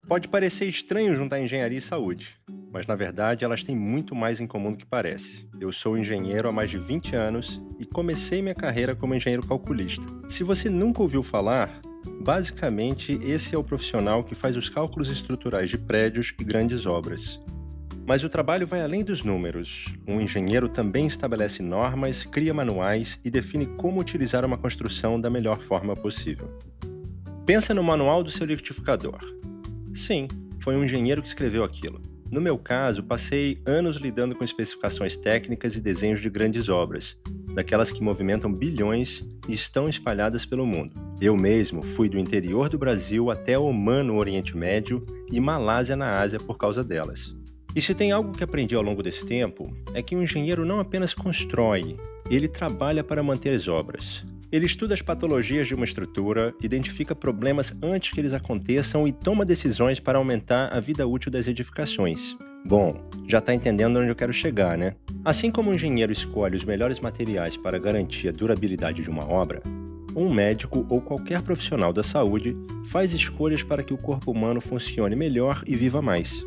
Pode parecer estranho juntar engenharia e saúde, mas na verdade elas têm muito mais em comum do que parece. Eu sou engenheiro há mais de 20 anos e comecei minha carreira como engenheiro calculista. Se você nunca ouviu falar, basicamente esse é o profissional que faz os cálculos estruturais de prédios e grandes obras. Mas o trabalho vai além dos números. Um engenheiro também estabelece normas, cria manuais e define como utilizar uma construção da melhor forma possível. Pensa no manual do seu liquidificador. Sim, foi um engenheiro que escreveu aquilo. No meu caso, passei anos lidando com especificações técnicas e desenhos de grandes obras, daquelas que movimentam bilhões e estão espalhadas pelo mundo. Eu mesmo fui do interior do Brasil até Omã no Oriente Médio e Malásia na Ásia por causa delas. E se tem algo que aprendi ao longo desse tempo, é que um engenheiro não apenas constrói, ele trabalha para manter as obras. Ele estuda as patologias de uma estrutura, identifica problemas antes que eles aconteçam e toma decisões para aumentar a vida útil das edificações. Bom, já está entendendo onde eu quero chegar, né? Assim como o engenheiro escolhe os melhores materiais para garantir a durabilidade de uma obra, um médico ou qualquer profissional da saúde faz escolhas para que o corpo humano funcione melhor e viva mais.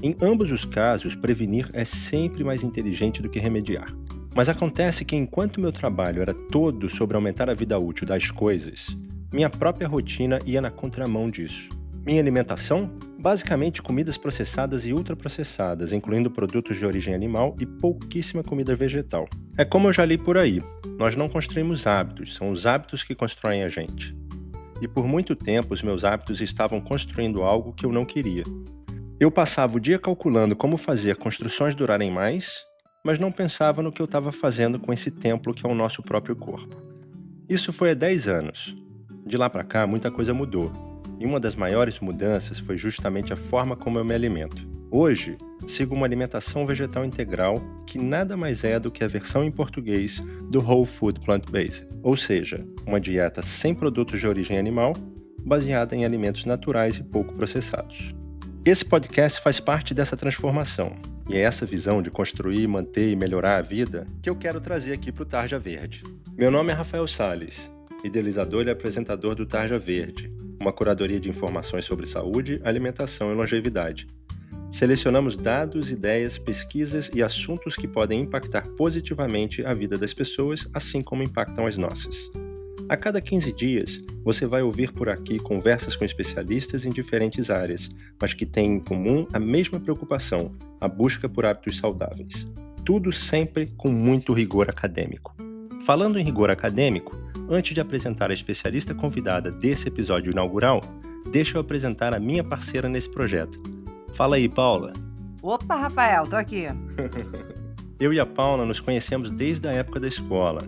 Em ambos os casos, prevenir é sempre mais inteligente do que remediar. Mas acontece que enquanto meu trabalho era todo sobre aumentar a vida útil das coisas, minha própria rotina ia na contramão disso. Minha alimentação? Basicamente comidas processadas e ultraprocessadas, incluindo produtos de origem animal e pouquíssima comida vegetal. É como eu já li por aí, nós não construímos hábitos, são os hábitos que constroem a gente. E por muito tempo os meus hábitos estavam construindo algo que eu não queria. Eu passava o dia calculando como fazer construções durarem mais, mas não pensava no que eu estava fazendo com esse templo que é o nosso próprio corpo. Isso foi há 10 anos. De lá para cá, muita coisa mudou. E uma das maiores mudanças foi justamente a forma como eu me alimento. Hoje, sigo uma alimentação vegetal integral que nada mais é do que a versão em português do Whole Food Plant-Based, ou seja, uma dieta sem produtos de origem animal, baseada em alimentos naturais e pouco processados. Esse podcast faz parte dessa transformação, e é essa visão de construir, manter e melhorar a vida que eu quero trazer aqui para o Tarja Verde. Meu nome é Rafael Salles, idealizador e apresentador do Tarja Verde, uma curadoria de informações sobre saúde, alimentação e longevidade. Selecionamos dados, ideias, pesquisas e assuntos que podem impactar positivamente a vida das pessoas, assim como impactam as nossas. A cada 15 dias, você vai ouvir por aqui conversas com especialistas em diferentes áreas, mas que têm em comum a mesma preocupação, a busca por hábitos saudáveis. Tudo sempre com muito rigor acadêmico. Falando em rigor acadêmico, antes de apresentar a especialista convidada desse episódio inaugural, deixa eu apresentar a minha parceira nesse projeto. Fala aí, Paula. Opa, Rafael, tô aqui. Eu e a Paula nos conhecemos desde a época da escola,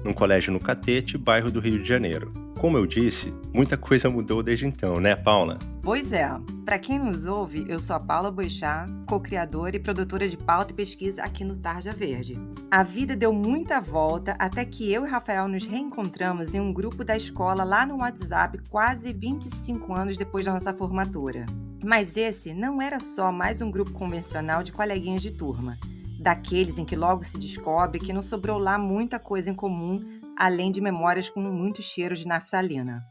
num colégio no Catete, bairro do Rio de Janeiro. Como eu disse, muita coisa mudou desde então, né, Paula? Pois é, pra quem nos ouve, eu sou a Paula Boixá, co-criadora e produtora de pauta e pesquisa aqui no Tarja Verde. A vida deu muita volta até que eu e Rafael nos reencontramos em um grupo da escola lá no WhatsApp quase 25 anos depois da nossa formatura. Mas esse não era só mais um grupo convencional de coleguinhas de turma, daqueles em que logo se descobre que não sobrou lá muita coisa em comum, além de memórias com muito cheiro de naftalina.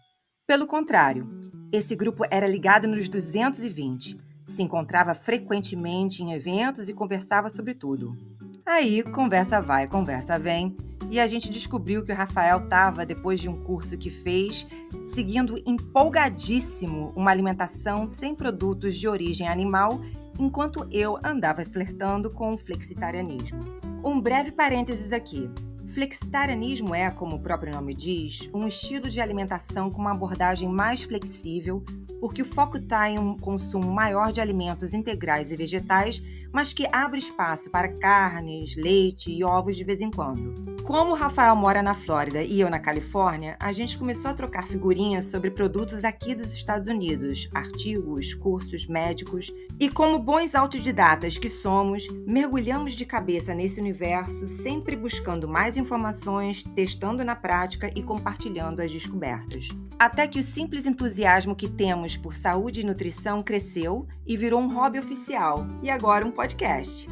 Pelo contrário, esse grupo era ligado nos 220, se encontrava frequentemente em eventos e conversava sobre tudo. Aí, conversa vai, conversa vem, e a gente descobriu que o Rafael estava, depois de um curso que fez, seguindo empolgadíssimo uma alimentação sem produtos de origem animal, enquanto eu andava flertando com o flexitarianismo. Um breve parênteses aqui. Flexitarianismo é, como o próprio nome diz, um estilo de alimentação com uma abordagem mais flexível, porque o foco está em um consumo maior de alimentos integrais e vegetais, mas que abre espaço para carnes, leite e ovos de vez em quando. Como o Rafael mora na Flórida e eu na Califórnia, a gente começou a trocar figurinhas sobre produtos aqui dos Estados Unidos, artigos, cursos médicos, e como bons autodidatas que somos, mergulhamos de cabeça nesse universo, sempre buscando mais informações, testando na prática e compartilhando as descobertas. Até que o simples entusiasmo que temos por saúde e nutrição cresceu e virou um hobby oficial, e agora um podcast.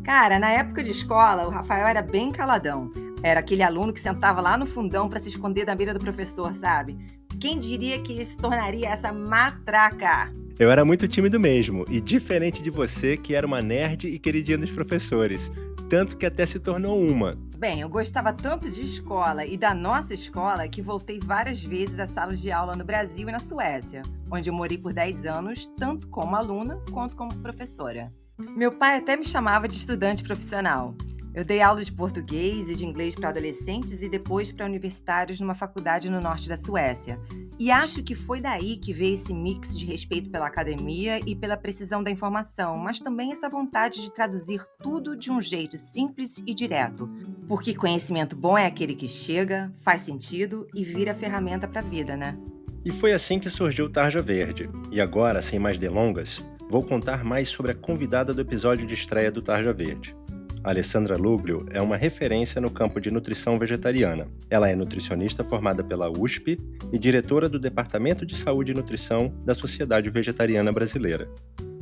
Cara, na época de escola, o Rafael era bem caladão. Era aquele aluno que sentava lá no fundão para se esconder da beira do professor, sabe? Quem diria que ele se tornaria essa matraca? Eu era muito tímido mesmo, e diferente de você, que era uma nerd e queridinha dos professores. Tanto que até se tornou uma. Bem, eu gostava tanto de escola e da nossa escola que voltei várias vezes às salas de aula no Brasil e na Suécia, onde eu morei por 10 anos, tanto como aluna quanto como professora. Meu pai até me chamava de estudante profissional. Eu dei aula de português e de inglês para adolescentes e depois para universitários numa faculdade no norte da Suécia. E acho que foi daí que veio esse mix de respeito pela academia e pela precisão da informação, mas também essa vontade de traduzir tudo de um jeito simples e direto. Porque conhecimento bom é aquele que chega, faz sentido e vira ferramenta para a vida, né? E foi assim que surgiu o Tarja Verde. E agora, sem mais delongas, vou contar mais sobre a convidada do episódio de estreia do Tarja Verde. A Alessandra Luglio é uma referência no campo de nutrição vegetariana. Ela é nutricionista formada pela USP e diretora do Departamento de Saúde e Nutrição da Sociedade Vegetariana Brasileira.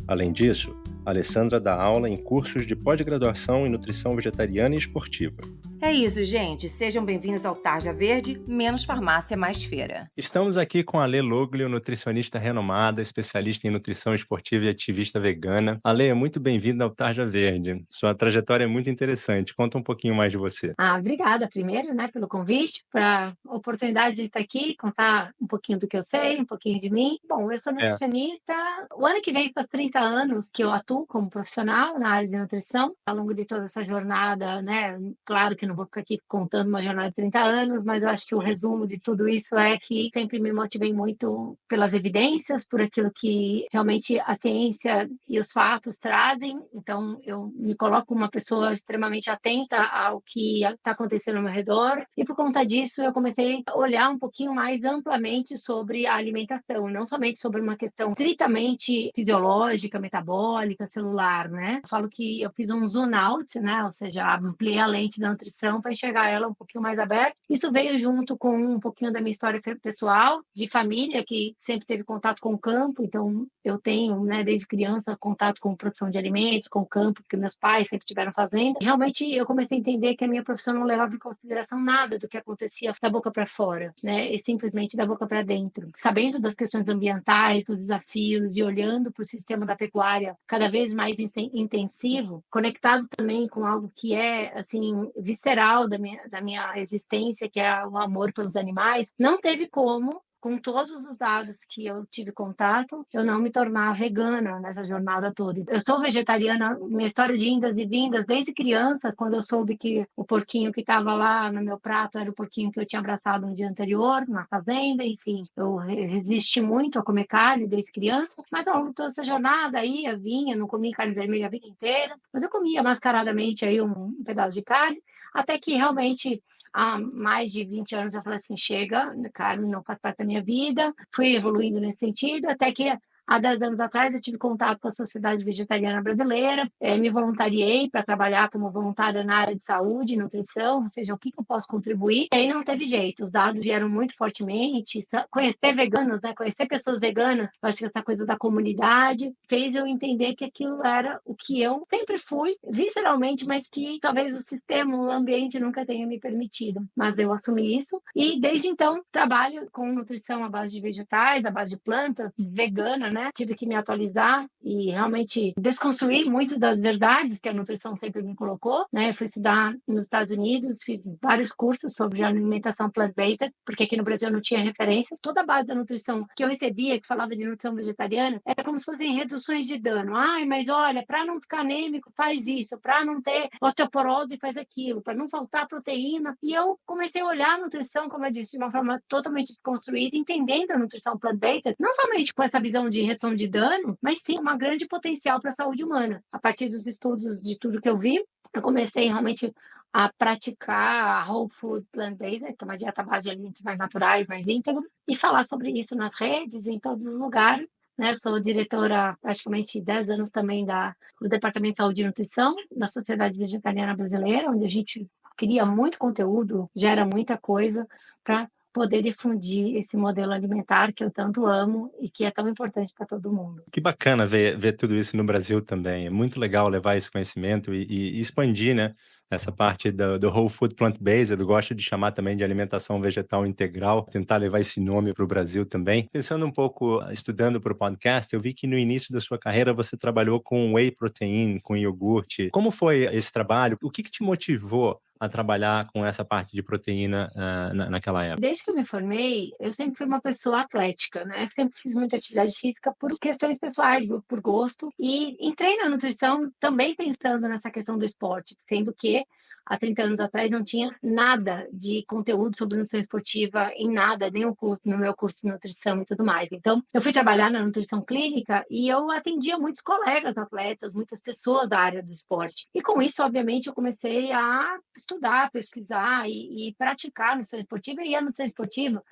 Além disso, a Alessandra dá aula em cursos de pós-graduação em nutrição vegetariana e esportiva. É isso, gente. Sejam bem-vindos ao Tarja Verde, menos farmácia, mais feira. Estamos aqui com a Alê Loglio, nutricionista renomada, especialista em nutrição esportiva e ativista vegana. Alê, muito bem-vinda ao Tarja Verde. Sua trajetória é muito interessante. Conta um pouquinho mais de você. Obrigada primeiro, né, pelo convite, para a oportunidade de estar aqui, contar um pouquinho do que eu sei, um pouquinho de mim. Bom, eu sou nutricionista. O ano que vem faz 30 anos que eu atuo como profissional na área de nutrição. Ao longo de toda essa jornada, né, claro que não vou ficar aqui contando uma jornada de 30 anos, mas eu acho que o resumo de tudo isso é que sempre me motivei muito pelas evidências, por aquilo que realmente a ciência e os fatos trazem. Então, eu me coloco uma pessoa extremamente atenta ao que está acontecendo ao meu redor. E por conta disso, eu comecei a olhar um pouquinho mais amplamente sobre a alimentação, não somente sobre uma questão estritamente fisiológica, metabólica, celular, né? Eu falo que eu fiz um zoom out, né? Ou seja, ampliei a lente da nutrição para enxergar ela um pouquinho mais aberta. Isso veio junto com um pouquinho da minha história pessoal, de família, que sempre teve contato com o campo. Então, eu tenho, né, desde criança, contato com produção de alimentos, com o campo, porque meus pais sempre tiveram fazenda. Realmente, eu comecei a entender que a minha profissão não levava em consideração nada do que acontecia da boca para fora, né? E simplesmente da boca para dentro. Sabendo das questões ambientais, dos desafios e olhando para o sistema da pecuária cada vez mais intensivo, conectado também com algo que é, assim, visceral da minha existência, que é o amor pelos animais, não teve como, com todos os dados que eu tive contato, eu não me tornar vegana nessa jornada toda. Eu sou vegetariana, minha história de indas e vindas, desde criança, quando eu soube que o porquinho que estava lá no meu prato era o porquinho que eu tinha abraçado no dia anterior, na fazenda, enfim. Eu resisti muito a comer carne desde criança, mas ao longo de toda essa jornada ia, vinha, não comia carne vermelha a vida inteira, mas eu comia mascaradamente aí um pedaço de carne, até que realmente há mais de 20 anos eu falei assim, chega, carne não faz parte da minha vida, fui evoluindo nesse sentido, até que há 10 anos atrás eu tive contato com a Sociedade Vegetariana Brasileira, me voluntariei para trabalhar como voluntária na área de saúde e nutrição, ou seja, o que eu posso contribuir. E aí não teve jeito, os dados vieram muito fortemente, conhecer veganos, né, conhecer pessoas veganas, eu acho que essa coisa da comunidade fez eu entender que aquilo era o que eu sempre fui, visceralmente, mas que talvez o sistema, o ambiente nunca tenha me permitido. Mas eu assumi isso e desde então trabalho com nutrição à base de vegetais, à base de plantas, vegana, né? Tive que me atualizar e realmente desconstruir muitas das verdades que a nutrição sempre me colocou, né? Fui estudar nos Estados Unidos, fiz vários cursos sobre alimentação plant-based, porque aqui no Brasil não tinha referências. Toda a base da nutrição que eu recebia, que falava de nutrição vegetariana, era como se fossem reduções de dano. Ai, mas olha, para não ficar anêmico, faz isso, para não ter osteoporose, faz aquilo, para não faltar proteína. E eu comecei a olhar a nutrição, como eu disse, de uma forma totalmente desconstruída, entendendo a nutrição plant-based, não somente com essa visão de redução de dano, mas sim uma grande potencial para a saúde humana. A partir dos estudos de tudo que eu vi, eu comecei realmente a praticar a whole food plant-based, que é uma dieta à base de alimentos mais naturais, mais íntegros, e falar sobre isso nas redes, em todos os lugares. Né? Sou diretora há praticamente 10 anos também do Departamento de Saúde e Nutrição da Sociedade Vegetariana Brasileira, onde a gente cria muito conteúdo, gera muita coisa para poder difundir esse modelo alimentar que eu tanto amo e que é tão importante para todo mundo. Que bacana ver tudo isso no Brasil também. É muito legal levar esse conhecimento e expandir, né, essa parte do Whole Food Plant-Based, eu gosto de chamar também de alimentação vegetal integral, tentar levar esse nome para o Brasil também. Pensando um pouco, estudando para o podcast, eu vi que no início da sua carreira você trabalhou com whey protein, com iogurte. Como foi esse trabalho? O que te motivou a trabalhar com essa parte de proteína naquela época? Desde que eu me formei, eu sempre fui uma pessoa atlética, né? Sempre fiz muita atividade física por questões pessoais, por gosto. E entrei na nutrição também pensando nessa questão do esporte, sendo que há 30 anos atrás não tinha nada de conteúdo sobre nutrição esportiva em nada, nem no meu curso de nutrição e tudo mais. Então, eu fui trabalhar na nutrição clínica e eu atendia muitos colegas atletas, muitas pessoas da área do esporte. E com isso, obviamente, eu comecei a estudar, pesquisar e praticar nutrição esportiva. E a nutrição esportiva,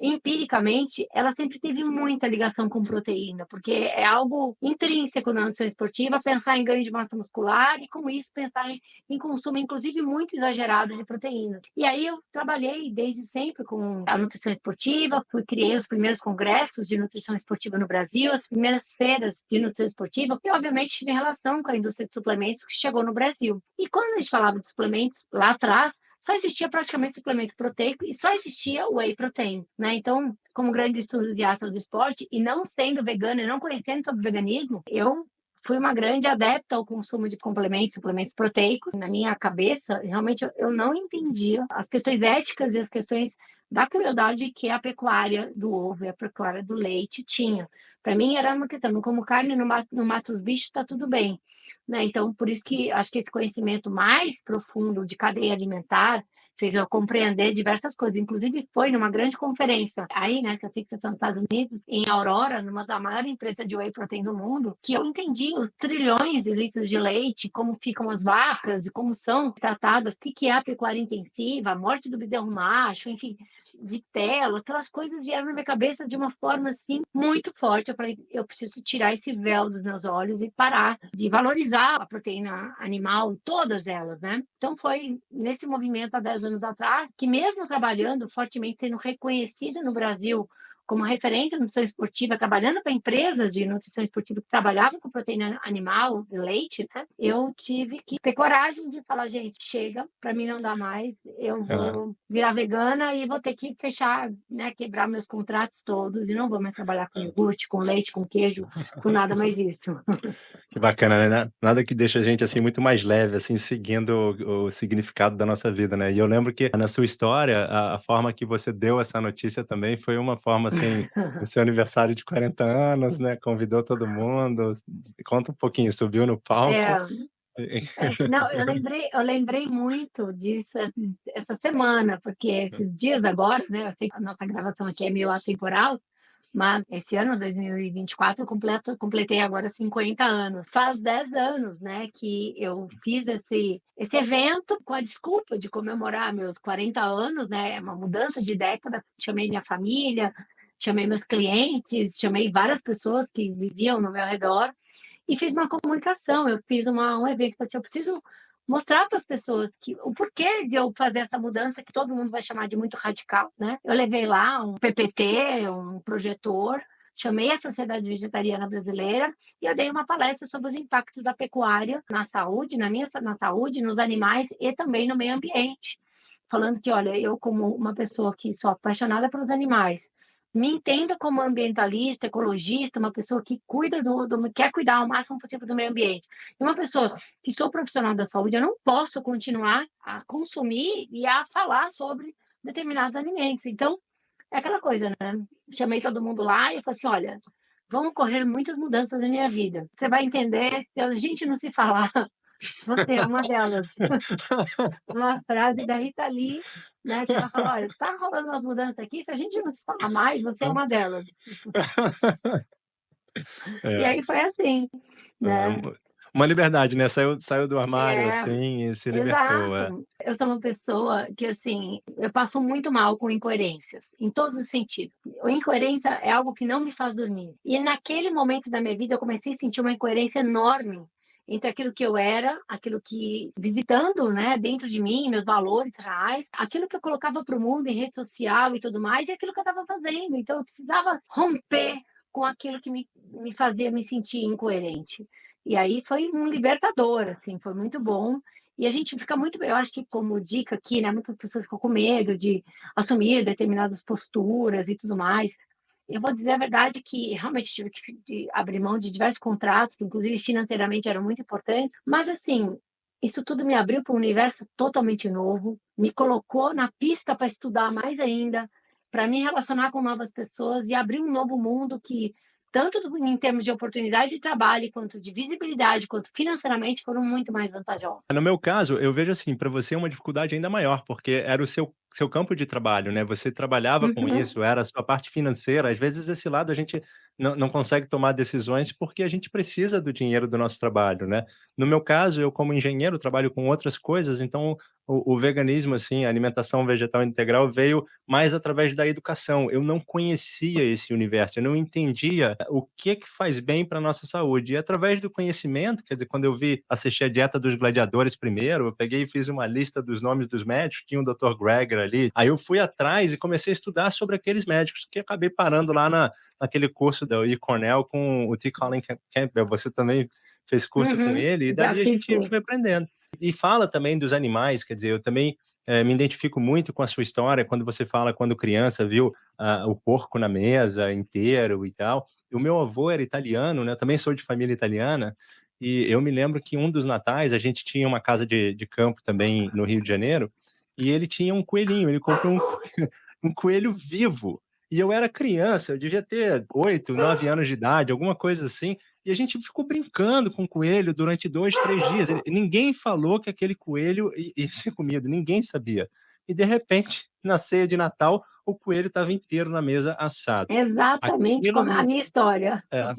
empiricamente, ela sempre teve muita ligação com proteína, porque é algo intrínseco na nutrição esportiva pensar em ganho de massa muscular e, com isso, pensar em consumo, inclusive, muito exagerado de proteína. E aí eu trabalhei desde sempre com a nutrição esportiva, criei os primeiros congressos de nutrição esportiva no Brasil, as primeiras feiras de nutrição esportiva, e, obviamente, tive relação com a indústria de suplementos que chegou no Brasil. E quando a gente falava de suplementos lá atrás, só existia praticamente suplemento proteico e só existia o whey protein, né? Então, como grande entusiasta do esporte e não sendo vegana e não conhecendo sobre veganismo, eu fui uma grande adepta ao consumo de complementos, suplementos proteicos. Na minha cabeça, realmente eu não entendia as questões éticas e as questões da crueldade que a pecuária do ovo e a pecuária do leite tinha. Para mim era uma questão, como carne não mata os bichos, está tudo bem. Né? Então, por isso que acho que esse conhecimento mais profundo de cadeia alimentar fez eu compreender diversas coisas. Inclusive, foi numa grande conferência aí, né, que eu fiz nos Estados Unidos, em Aurora, numa da maior empresa de whey protein do mundo, que eu entendi os trilhões de litros de leite, como ficam as vacas e como são tratadas, o que é a pecuária intensiva, a morte do bezerro macho, enfim, vitelo, aquelas coisas vieram na minha cabeça de uma forma, assim, muito forte. Eu falei, eu preciso tirar esse véu dos meus olhos e parar de valorizar a proteína animal, todas elas, né? Então, foi nesse movimento há 10 anos atrás, que mesmo trabalhando fortemente, sendo reconhecida no Brasil como referência em nutrição esportiva, trabalhando para empresas de nutrição esportiva que trabalhavam com proteína animal, leite, né? Eu tive que ter coragem de falar, gente, chega, para mim não dá mais, eu vou virar vegana e vou ter que fechar, né, quebrar meus contratos todos e não vou mais trabalhar com iogurte, com leite, com queijo, com nada mais isso. Que bacana, né? Nada que deixa a gente assim muito mais leve, assim, seguindo o significado da nossa vida, né? E eu lembro que na sua história, a forma que você deu essa notícia também foi uma forma assim, no seu aniversário de 40 anos, né? Convidou todo mundo. Conta um pouquinho, subiu no palco. É, não, eu lembrei muito disso essa semana, porque esses dias agora, né? Eu sei que a nossa gravação aqui é meio atemporal, mas esse ano, 2024, eu completei agora 50 anos. Faz 10 anos, né, que eu fiz esse evento com a desculpa de comemorar meus 40 anos, né? Uma mudança de década. Chamei minha família, chamei meus clientes, chamei várias pessoas que viviam no meu redor e fiz uma comunicação. Eu fiz um evento que eu preciso mostrar para as pessoas que o porquê de eu fazer essa mudança que todo mundo vai chamar de muito radical, né? Eu levei lá um PPT, um projetor, chamei a Sociedade Vegetariana Brasileira e eu dei uma palestra sobre os impactos da pecuária na saúde, na saúde, nos animais e também no meio ambiente. Falando que, olha, eu como uma pessoa que sou apaixonada pelos animais, me entendo como ambientalista, ecologista, uma pessoa que quer cuidar ao máximo possível do meio ambiente. E uma pessoa que sou profissional da saúde, eu não posso continuar a consumir e a falar sobre determinados alimentos. Então, é aquela coisa, né? Chamei todo mundo lá e falei assim, olha, vão ocorrer muitas mudanças na minha vida. Você vai entender, se a gente não se falar, você é uma delas. Uma frase da Rita Lee, né, que ela fala, olha, tá rolando umas mudanças aqui, se a gente não se falar mais, você é uma delas. E É, aí foi assim, é né? uma liberdade, né? Saiu do armário É, assim e se libertou. É. exato. Eu sou uma pessoa que, assim, eu passo muito mal com incoerências, em todos os sentidos. A incoerência é algo que não me faz dormir. E naquele momento da minha vida, eu comecei a sentir uma incoerência enorme entre aquilo que eu era, aquilo que, visitando, né, dentro de mim, meus valores reais, aquilo que eu colocava para o mundo em rede social e tudo mais, e aquilo que eu estava fazendo. Então, eu precisava romper com aquilo que me fazia me sentir incoerente. E aí foi um libertador, assim, foi muito bom. E a gente fica muito, eu acho que como dica aqui, né, muitas pessoas ficam com medo de assumir determinadas posturas e tudo mais. Eu vou dizer a verdade que realmente tive que abrir mão de diversos contratos, que inclusive financeiramente eram muito importantes, mas assim, isso tudo me abriu para um universo totalmente novo, me colocou na pista para estudar mais ainda, para me relacionar com novas pessoas e abrir um novo mundo que, tanto em termos de oportunidade de trabalho, quanto de visibilidade, quanto financeiramente, foram muito mais vantajosos. No meu caso, eu vejo assim, para você uma dificuldade ainda maior, porque era o seu campo de trabalho, né, você trabalhava com Uhum. isso, era a sua parte financeira, às vezes esse lado a gente não consegue tomar decisões, porque a gente precisa do dinheiro do nosso trabalho, né. No meu caso, eu como engenheiro trabalho com outras coisas, então o veganismo, assim, a alimentação vegetal integral veio mais através da educação, eu não conhecia esse universo, eu não entendia o que faz bem para nossa saúde, e através do conhecimento, quer dizer, quando eu assisti a Dieta dos Gladiadores primeiro, eu peguei e fiz uma lista dos nomes dos médicos, tinha o Dr. Greger ali, aí eu fui atrás e comecei a estudar sobre aqueles médicos, que acabei parando lá naquele curso da E. Cornell com o T. Colin Campbell, você também fez curso com Uhum. ele, e Já dali a fiz gente curso. foi aprendendo. E fala também dos animais, quer dizer, eu também me identifico muito com a sua história, quando você fala quando criança viu o porco na mesa inteiro e tal. O meu avô era italiano, né? Eu também sou de família italiana, e eu me lembro que um dos natais a gente tinha uma casa de campo também no Rio de Janeiro, e ele tinha um coelhinho, ele comprou um coelho vivo. E eu era criança, eu devia ter 8, 9 anos de idade, alguma coisa assim, e a gente ficou brincando com o coelho durante 2, 3 dias. Ninguém falou que aquele coelho ia ser comido, ninguém sabia. E de repente, na ceia de Natal, o coelho estava inteiro na mesa assado. Exatamente Aquilo como a me minha história. é,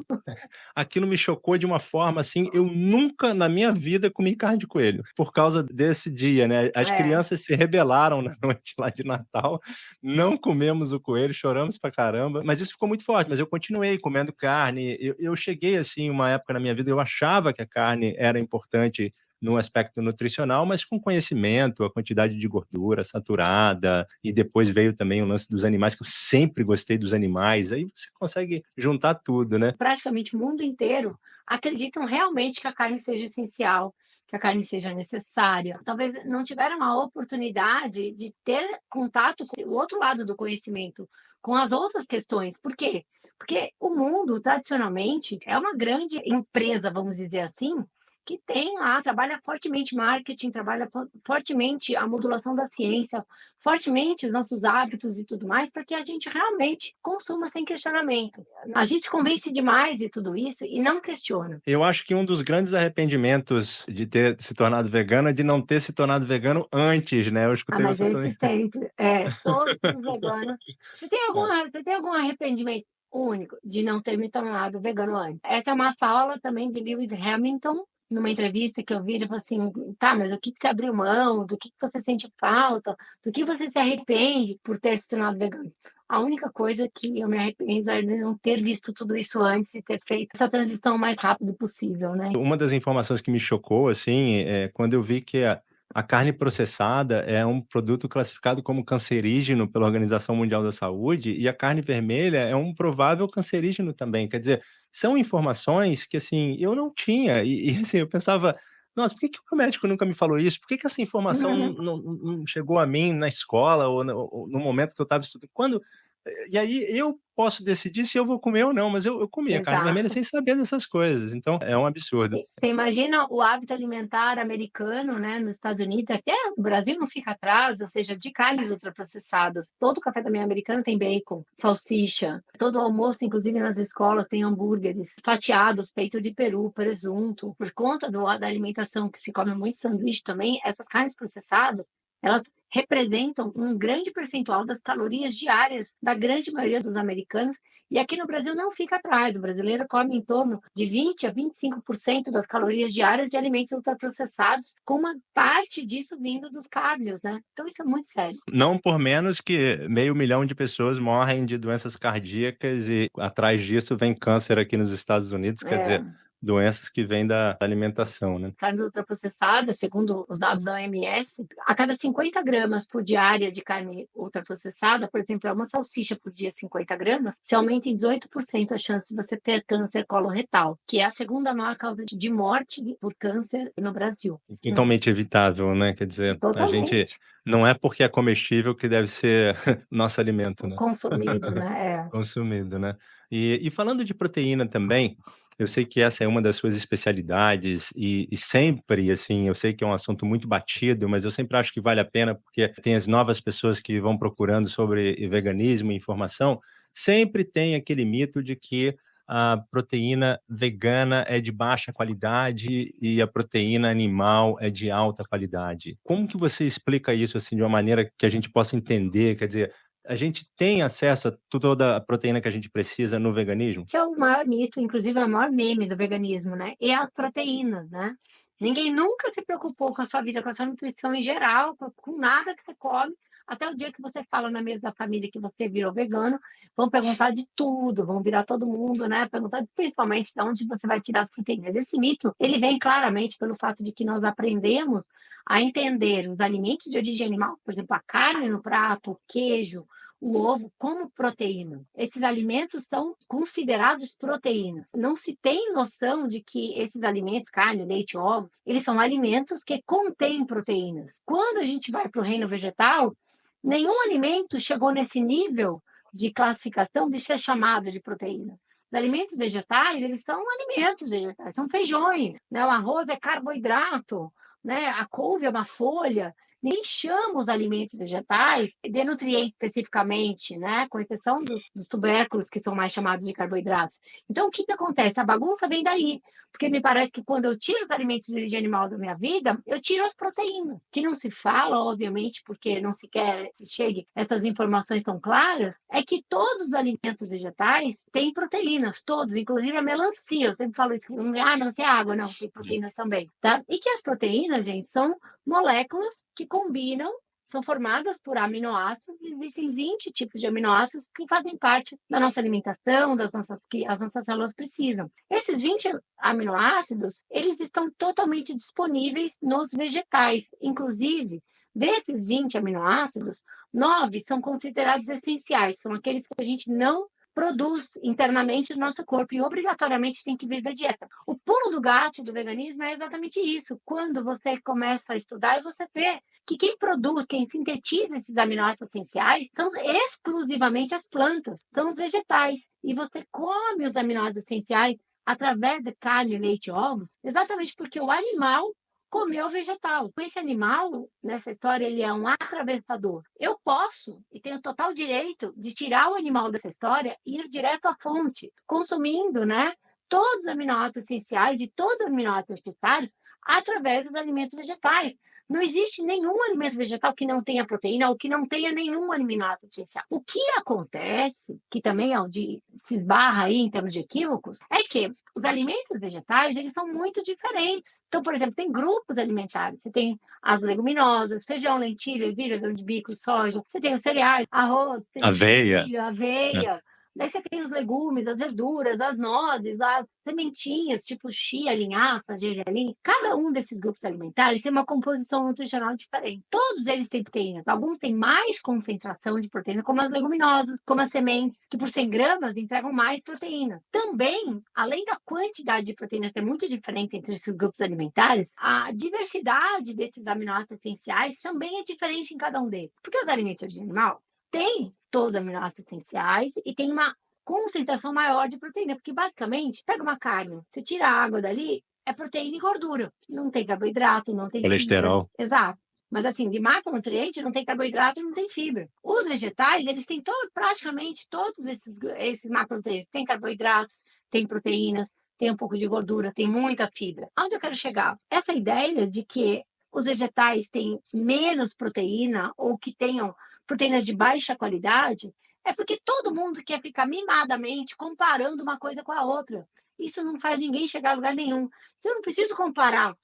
aquilo me chocou de uma forma, assim, eu nunca na minha vida comi carne de coelho, por causa desse dia, né. As É. crianças se rebelaram na noite lá de Natal, não comemos o coelho, choramos pra caramba, mas isso ficou muito forte, mas eu continuei comendo carne. Eu cheguei, assim, uma época na minha vida, eu achava que a carne era importante no aspecto nutricional, mas com conhecimento, a quantidade de gordura saturada, e depois veio também o lance dos animais, que eu sempre gostei dos animais, aí você consegue juntar tudo, né. Praticamente o mundo inteiro acreditam realmente que a carne seja essencial, que a carne seja necessária. Talvez não tiveram a oportunidade de ter contato com o outro lado do conhecimento, com as outras questões. Por quê? Porque o mundo, tradicionalmente, é uma grande empresa, vamos dizer assim, que tem lá, trabalha fortemente marketing, trabalha fortemente a modulação da ciência, fortemente os nossos hábitos e tudo mais, para que a gente realmente consuma sem questionamento. A gente se convence demais de tudo isso e não questiona. Eu acho que um dos grandes arrependimentos de ter se tornado vegano é de não ter se tornado vegano antes, né, eu Ah, escutei mas você esse também. sempre, todos os veganos. Você tem algum arrependimento único de não ter me tornado vegano antes? Essa é uma fala também de Lewis Hamilton, numa entrevista que eu vi, ele falou assim: tá, mas o que você abriu mão? Do que você sente falta? Do que você se arrepende por ter se tornado vegano? A única coisa que eu me arrependo é de não ter visto tudo isso antes e ter feito essa transição o mais rápido possível, né? Uma das informações que me chocou, assim, é quando eu vi que a carne processada é um produto classificado como cancerígeno pela Organização Mundial da Saúde, e a carne vermelha é um provável cancerígeno também. Quer dizer, são informações que, assim, eu não tinha, assim, eu pensava: "Nossa, por que que o médico nunca me falou isso? Por que que essa informação não chegou a mim na escola ou no momento que eu estava estudando?" E aí eu posso decidir se eu vou comer ou não, mas eu comi a carne vermelha Exato. sem saber dessas coisas, então é um absurdo. Você imagina o hábito alimentar americano, né, nos Estados Unidos, até o Brasil não fica atrás, ou seja, de carnes ultraprocessadas. Todo café da manhã americano tem bacon, salsicha. Todo almoço, inclusive nas escolas, tem hambúrgueres fatiados, peito de peru, presunto. Por conta da alimentação que se come muito sanduíche também, essas carnes processadas, elas representam um grande percentual das calorias diárias da grande maioria dos americanos, e aqui no Brasil não fica atrás. O brasileiro come em torno de 20 a 25% das calorias diárias de alimentos ultraprocessados, com uma parte disso vindo dos carnes, né? Então isso é muito sério. Não por menos que 500.000 de pessoas morrem de doenças cardíacas, e atrás disso vem câncer aqui nos Estados Unidos, quer É, dizer, doenças que vêm da alimentação, né? Carne ultraprocessada, segundo os dados da OMS, a cada 50 gramas por diária de carne ultraprocessada, por exemplo, é uma salsicha por dia, 50 gramas, se aumenta em 18% a chance de você ter câncer coloretal, que é a segunda maior causa de morte por câncer no Brasil. Totalmente evitável, né? Quer dizer, a Totalmente gente não é porque é comestível que deve ser nosso alimento, né? consumido, né? Consumido, né? E falando de proteína também, eu sei que essa é uma das suas especialidades e sempre, assim, eu sei que é um assunto muito batido, mas eu sempre acho que vale a pena porque tem as novas pessoas que vão procurando sobre veganismo e informação, sempre tem aquele mito de que a proteína vegana é de baixa qualidade e a proteína animal é de alta qualidade. Como que você explica isso, assim, de uma maneira que a gente possa entender? Quer dizer, a gente tem acesso a toda a proteína que a gente precisa no veganismo? Que é o maior mito, inclusive é o maior meme do veganismo, né? E a proteína, né? Ninguém nunca se preocupou com a sua vida, com a sua nutrição em geral, com nada que você come. Até o dia que você fala na mesa da família que você virou vegano, vão perguntar de tudo, vão virar todo mundo, né? Perguntar principalmente de onde você vai tirar as proteínas. Esse mito, ele vem claramente pelo fato de que nós aprendemos a entender os alimentos de origem animal, por exemplo, a carne no prato, o queijo, o ovo como proteína. Esses alimentos são considerados proteínas. Não se tem noção de que esses alimentos, carne, leite, ovos, eles são alimentos que contêm proteínas. Quando a gente vai para o reino vegetal, nenhum alimento chegou nesse nível de classificação de ser chamado de proteína. Os alimentos vegetais, eles são alimentos vegetais, são feijões, né? O arroz é carboidrato, né? A couve é uma folha, nem chama os alimentos vegetais de nutrientes especificamente, né? Com exceção dos tubérculos, que são mais chamados de carboidratos. Então, o que acontece? A bagunça vem daí, porque me parece que quando eu tiro os alimentos de origem animal da minha vida, eu tiro as proteínas, que não se fala, obviamente, porque não se quer que chegue essas informações tão claras, é que todos os alimentos vegetais têm proteínas, todos, inclusive a melancia, eu sempre falo isso, melancia é água, não, tem proteínas também, tá? E que as proteínas, gente, são moléculas que combinam, são formadas por aminoácidos, existem 20 tipos de aminoácidos que fazem parte da nossa alimentação, que as nossas células precisam. Esses 20 aminoácidos, eles estão totalmente disponíveis nos vegetais, inclusive, desses 20 aminoácidos, 9 são considerados essenciais, são aqueles que a gente não produz internamente no nosso corpo e obrigatoriamente tem que vir da dieta. O pulo do gato do veganismo é exatamente isso. Quando você começa a estudar, você vê que quem produz, quem sintetiza esses aminoácidos essenciais são exclusivamente as plantas, são os vegetais. E você come os aminoácidos essenciais através de carne, leite e ovos, exatamente porque o animal comeu vegetal. Esse animal, nessa história, ele é um atravessador. Eu posso e tenho total direito de tirar o animal dessa história e ir direto à fonte, consumindo, né, todos os aminoácidos essenciais e todos os aminoácidos necessários através dos alimentos vegetais. Não existe nenhum alimento vegetal que não tenha proteína ou que não tenha nenhum aminoácido essencial. O que acontece, que também é onde se esbarra aí em termos de equívocos, é que os alimentos vegetais, eles são muito diferentes. Então, por exemplo, tem grupos alimentares. Você tem as leguminosas, feijão, lentilha, ervilha, grão de bico, soja. Você tem os cereais, arroz, Aveia. milho, aveia. Daí você tem os legumes, as verduras, as nozes, as sementinhas, tipo chia, linhaça, gergelim. Cada um desses grupos alimentares tem uma composição nutricional diferente. Todos eles têm proteínas. Alguns têm mais concentração de proteína, como as leguminosas, como as sementes, que por 100 gramas entregam mais proteína. Também, além da quantidade de proteína ser muito diferente entre esses grupos alimentares, a diversidade desses aminoácidos essenciais também é diferente em cada um deles. Porque os alimentos de origem animal têm todos os aminoácidos essenciais e tem uma concentração maior de proteína, porque basicamente, pega uma carne, você tira a água dali, é proteína e gordura. Não tem carboidrato, não tem Colesterol. fibra. Exato. Mas assim, de macronutriente não tem carboidrato e não tem fibra. Os vegetais, eles têm praticamente todos esses macronutrientes. Tem carboidratos, tem proteínas, tem um pouco de gordura, tem muita fibra. Onde eu quero chegar? Essa ideia de que os vegetais têm menos proteína ou que tenham proteínas de baixa qualidade, é porque todo mundo quer ficar mimadamente comparando uma coisa com a outra. isso não faz ninguém chegar a lugar nenhum. Se eu não preciso comparar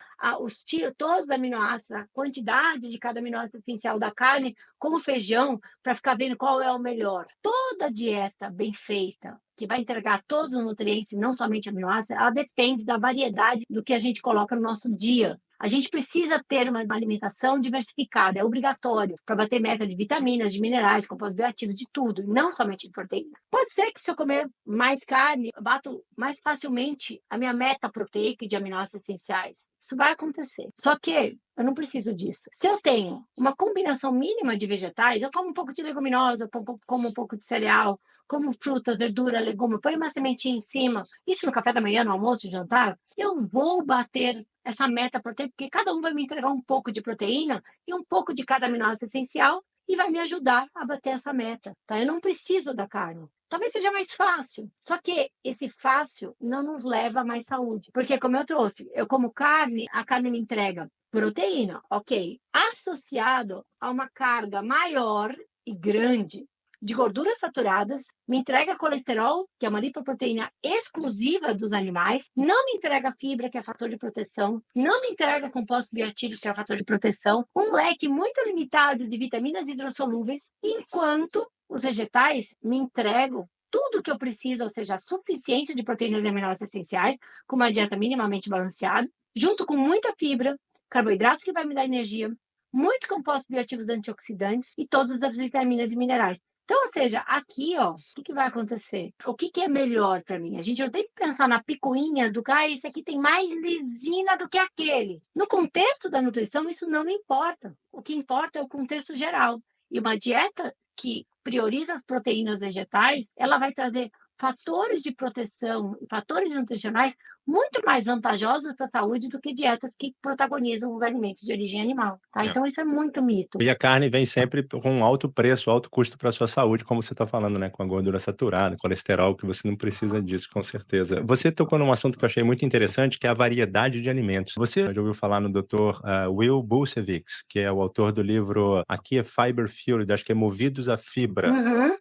todos os aminoácidos, a quantidade de cada aminoácido essencial da carne com o feijão, para ficar vendo qual é o melhor. Toda dieta bem feita, que vai entregar todos os nutrientes, não somente aminoácidos, ela depende da variedade do que a gente coloca no nosso dia. A gente precisa ter uma alimentação diversificada, é obrigatório, para bater meta de vitaminas, de minerais, compostos bioativos, de tudo, não somente de proteína. Pode ser que se eu comer mais carne, eu bato mais facilmente a minha meta proteica de aminoácidos essenciais. Isso vai acontecer. Só que eu não preciso disso. Se eu tenho uma combinação mínima de vegetais, eu como um pouco de leguminosa, como um pouco de cereal, como fruta, verdura, legume, põe uma sementinha em cima, isso no café da manhã, no almoço, no jantar, eu vou bater essa meta proteica, porque cada um vai me entregar um pouco de proteína e um pouco de cada aminoácido essencial e vai me ajudar a bater essa meta, tá? Eu não preciso da carne. Talvez seja mais fácil. Só que esse fácil não nos leva a mais saúde. Porque, como eu trouxe, eu como carne, a carne me entrega proteína, ok. Associado a uma carga maior e grande de gorduras saturadas, me entrega colesterol, que é uma lipoproteína exclusiva dos animais, não me entrega fibra, que é fator de proteção, não me entrega compostos bioativos, que é fator de proteção, um leque muito limitado de vitaminas hidrossolúveis, enquanto os vegetais me entregam tudo o que eu preciso, ou seja, a suficiência de proteínas e aminoácidos essenciais, com uma dieta minimamente balanceada, junto com muita fibra, carboidratos que vai me dar energia, muitos compostos bioativos antioxidantes e todas as vitaminas e minerais. Então, ou seja, aqui, ó, o que vai acontecer? O que é melhor para mim? A gente não tem que pensar na picuinha do que esse aqui tem mais lisina do que aquele. No contexto da nutrição, isso não importa. O que importa é o contexto geral. E uma dieta que prioriza as proteínas vegetais, ela vai trazer fatores de proteção, fatores nutricionais muito mais vantajosos para a saúde do que dietas que protagonizam os alimentos de origem animal. Tá? Então, isso é muito mito. E a carne vem sempre com um alto preço, alto custo para a sua saúde, como você está falando, né? Com a gordura saturada, colesterol, que você não precisa disso, com certeza. Você tocou num assunto que eu achei muito interessante, que é a variedade de alimentos. Você já ouviu falar no Dr. Will Bulsiewicz, que é o autor do livro Aqui é Fiber Fueled, acho que é Movidos à Fibra.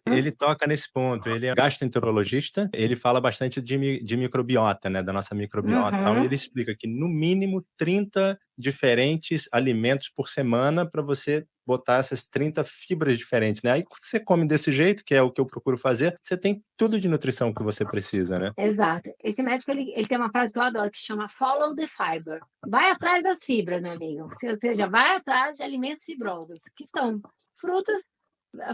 Ele toca nesse ponto, ele é gastroenterologista, ele fala bastante de microbiota, né, da nossa microbiota e tal, e ele explica que no mínimo 30 diferentes alimentos por semana para você botar essas 30 fibras diferentes, né? Aí você come desse jeito, que é o que eu procuro fazer, você tem tudo de nutrição que você precisa, né? Exato. Esse médico, ele tem uma frase que eu adoro, que chama Follow the Fiber. Vai atrás das fibras, meu amigo. Ou seja, vai atrás de alimentos fibrosos, que são frutas,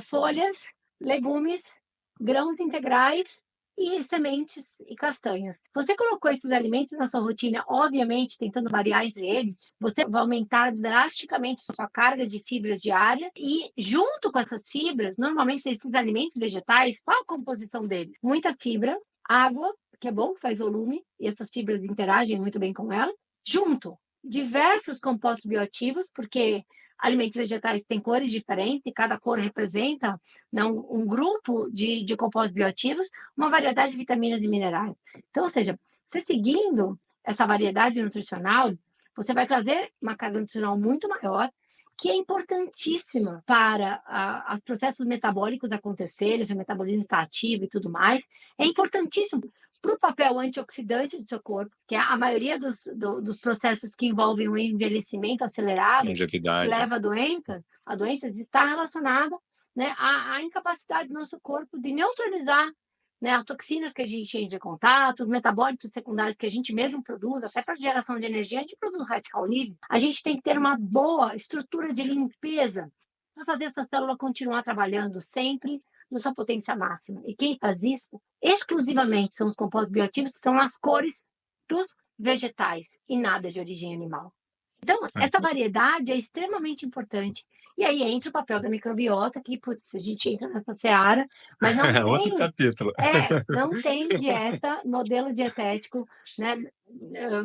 folhas, legumes, grãos integrais e sementes e castanhas. Você colocou esses alimentos na sua rotina, obviamente, tentando variar entre eles, você vai aumentar drasticamente a sua carga de fibras diária e, junto com essas fibras, normalmente esses alimentos vegetais, qual a composição deles? Muita fibra, água, que é bom, faz volume, e essas fibras interagem muito bem com ela, junto diversos compostos bioativos, porque alimentos vegetais têm cores diferentes, e cada cor representa um grupo de compostos bioativos, uma variedade de vitaminas e minerais. Então, ou seja, você seguindo essa variedade nutricional, você vai trazer uma carga nutricional muito maior, que é importantíssima para os processos metabólicos acontecerem, se o metabolismo está ativo e tudo mais. É importantíssimo para o papel antioxidante do seu corpo, que é a maioria dos processos que envolvem o envelhecimento acelerado, leva a doenças está relacionada, né, à incapacidade do nosso corpo de neutralizar, né, as toxinas que a gente entra em contato, os metabólitos secundários que a gente mesmo produz, até para geração de energia, a gente produz um radical livre. A gente tem que ter uma boa estrutura de limpeza para fazer essa célula continuar trabalhando sempre na sua potência máxima. E quem faz isso exclusivamente são os compostos bioativos, que estão nas cores dos vegetais e nada de origem animal. Então, essa variedade é extremamente importante. E aí entra o papel da microbiota, que, putz, a gente entra nessa seara, mas não tem... Outro capítulo. não tem dieta, modelo dietético, né,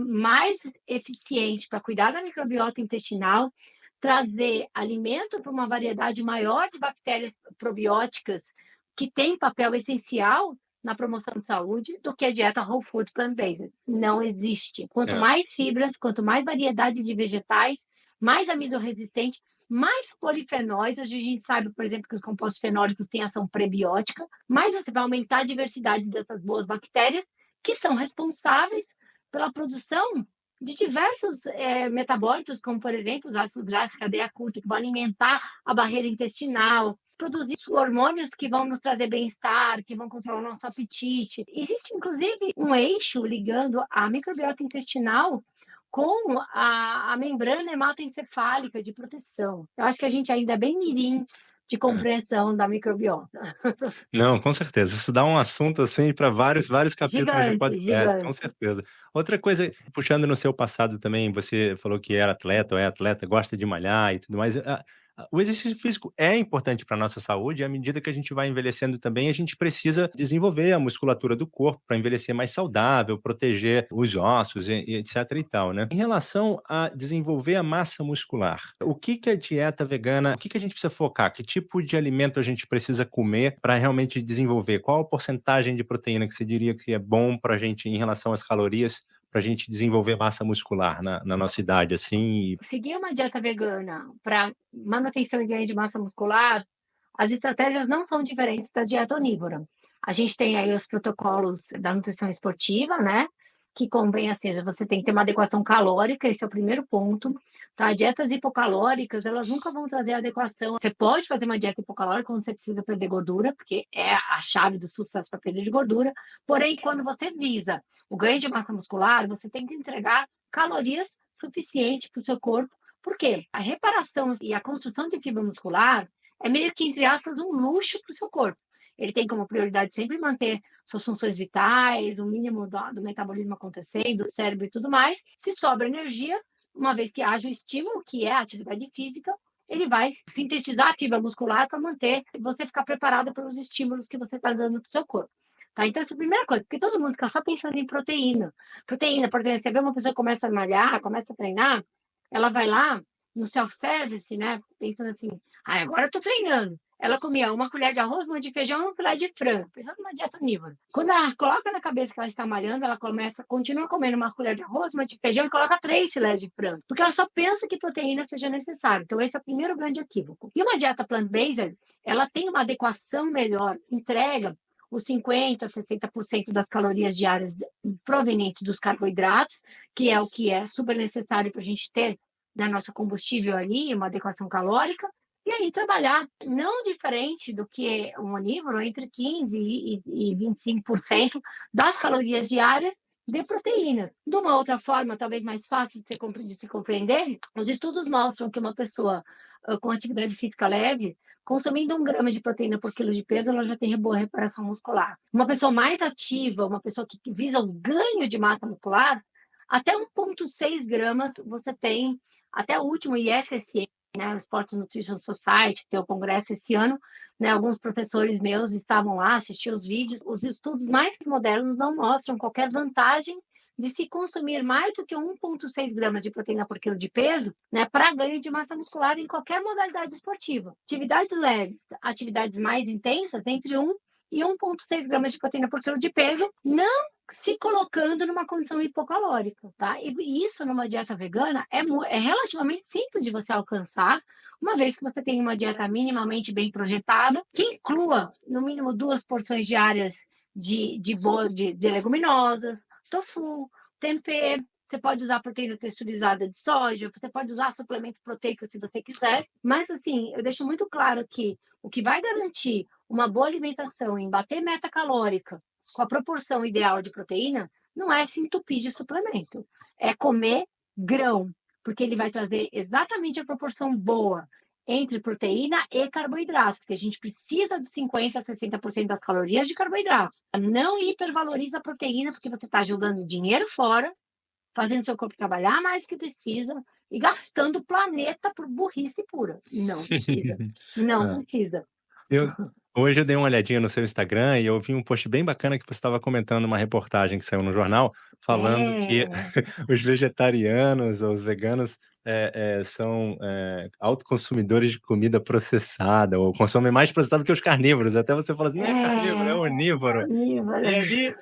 mais eficiente para cuidar da microbiota intestinal, trazer alimento para uma variedade maior de bactérias probióticas que tem papel essencial na promoção de saúde do que a dieta whole food plant-based. Não existe. Quanto mais fibras, quanto mais variedade de vegetais, mais amido resistente, mais polifenóis. Hoje a gente sabe, por exemplo, que os compostos fenólicos têm ação prebiótica, mais você vai aumentar a diversidade dessas boas bactérias que são responsáveis pela produção de diversos metabólitos, como, por exemplo, os ácidos graxos de cadeia curta, que vão alimentar a barreira intestinal, produzir hormônios que vão nos trazer bem-estar, que vão controlar o nosso apetite. Existe, inclusive, um eixo ligando a microbiota intestinal com a membrana hematoencefálica de proteção. Eu acho que a gente ainda é bem mirim de compreensão da microbiota. Não, com certeza. Isso dá um assunto assim para vários capítulos de Gigante, podcast, com gigante. certeza. Outra coisa, puxando no seu passado também, você falou que era atleta ou é atleta, gosta de malhar e tudo mais. O exercício físico é importante para a nossa saúde, e à medida que a gente vai envelhecendo também, a gente precisa desenvolver a musculatura do corpo para envelhecer mais saudável, proteger os ossos e etc e tal, né? Em relação a desenvolver a massa muscular, o que que a dieta vegana, o que que a gente precisa focar? Que tipo de alimento a gente precisa comer para realmente desenvolver? Qual a porcentagem de proteína que você diria que é bom para a gente em relação às calorias, para a gente desenvolver massa muscular na nossa idade, assim? Seguir uma dieta vegana para manutenção e ganho de massa muscular, as estratégias não são diferentes da dieta onívora. A gente tem aí os protocolos da nutrição esportiva, né? Que convém, ou seja, você tem que ter uma adequação calórica, esse é o primeiro ponto. Tá? Dietas hipocalóricas, elas nunca vão trazer adequação. Você pode fazer uma dieta hipocalórica quando você precisa perder gordura, porque é a chave do sucesso para perda de gordura. Porém, quando você visa o ganho de massa muscular, você tem que entregar calorias suficientes para o seu corpo. Por quê? A reparação e a construção de fibra muscular é meio que, entre aspas, um luxo para o seu corpo. Ele tem como prioridade sempre manter suas funções vitais, o mínimo do metabolismo acontecendo, do cérebro e tudo mais. Se sobra energia, uma vez que haja o estímulo, que é a atividade física, ele vai sintetizar a fibra muscular para manter você ficar preparado para os estímulos que você está dando para o seu corpo. Tá? Então, essa é a primeira coisa, porque todo mundo fica só pensando em proteína. Proteína. Você vê uma pessoa que começa a malhar, começa a treinar, ela vai lá no self-service, né? Pensando assim, agora eu tô treinando. Ela comia uma colher de arroz, uma de feijão e uma colher de frango, pensando numa dieta onívora. Quando ela coloca na cabeça que ela está malhando, ela continua comendo uma colher de arroz, uma de feijão e coloca 3 filés de frango, porque ela só pensa que proteína seja necessária. Então, esse é o primeiro grande equívoco. E uma dieta plant-based, ela tem uma adequação melhor, entrega os 50%, 60% das calorias diárias provenientes dos carboidratos, que é super necessário para a gente ter nosso combustível ali, uma adequação calórica, e aí trabalhar não diferente do que um onívoro, entre 15% e 25% das calorias diárias de proteínas. De uma outra forma, talvez mais fácil de se compreender, os estudos mostram que uma pessoa com atividade física leve, consumindo 1 grama de proteína por quilo de peso, ela já tem boa reparação muscular. Uma pessoa mais ativa, uma pessoa que visa o ganho de massa muscular, até 1,6 gramas você tem, até o último ISSN, né, o Sports Nutrition Society, que tem o congresso esse ano, né, alguns professores meus estavam lá, assistiam os vídeos. Os estudos mais modernos não mostram qualquer vantagem de se consumir mais do que 1,6 gramas de proteína por quilo de peso, né, para ganho de massa muscular em qualquer modalidade esportiva. Atividades leves, atividades mais intensas, entre 1 e 1,6 gramas de proteína por quilo de peso, não se colocando numa condição hipocalórica, tá? E isso numa dieta vegana é relativamente simples de você alcançar, uma vez que você tem uma dieta minimamente bem projetada, que inclua, no mínimo, 2 porções diárias de leguminosas, tofu, tempê. Você pode usar proteína texturizada de soja, você pode usar suplemento proteico se você quiser, mas assim, eu deixo muito claro que o que vai garantir uma boa alimentação em bater meta calórica com a proporção ideal de proteína não é se entupir de suplemento, é comer grão, porque ele vai trazer exatamente a proporção boa entre proteína e carboidrato, porque a gente precisa dos 50% a 60% das calorias de carboidratos. Não hipervaloriza a proteína, porque você está jogando dinheiro fora, fazendo seu corpo trabalhar mais do que precisa e gastando o planeta por burrice pura. Não precisa. Não precisa. Hoje eu dei uma olhadinha no seu Instagram e eu vi um post bem bacana que você estava comentando uma reportagem que saiu no jornal, falando que os vegetarianos ou os veganos são autoconsumidores de comida processada, ou consomem mais processado que os carnívoros. Até você fala assim, não é carnívoro, é onívoro. E ali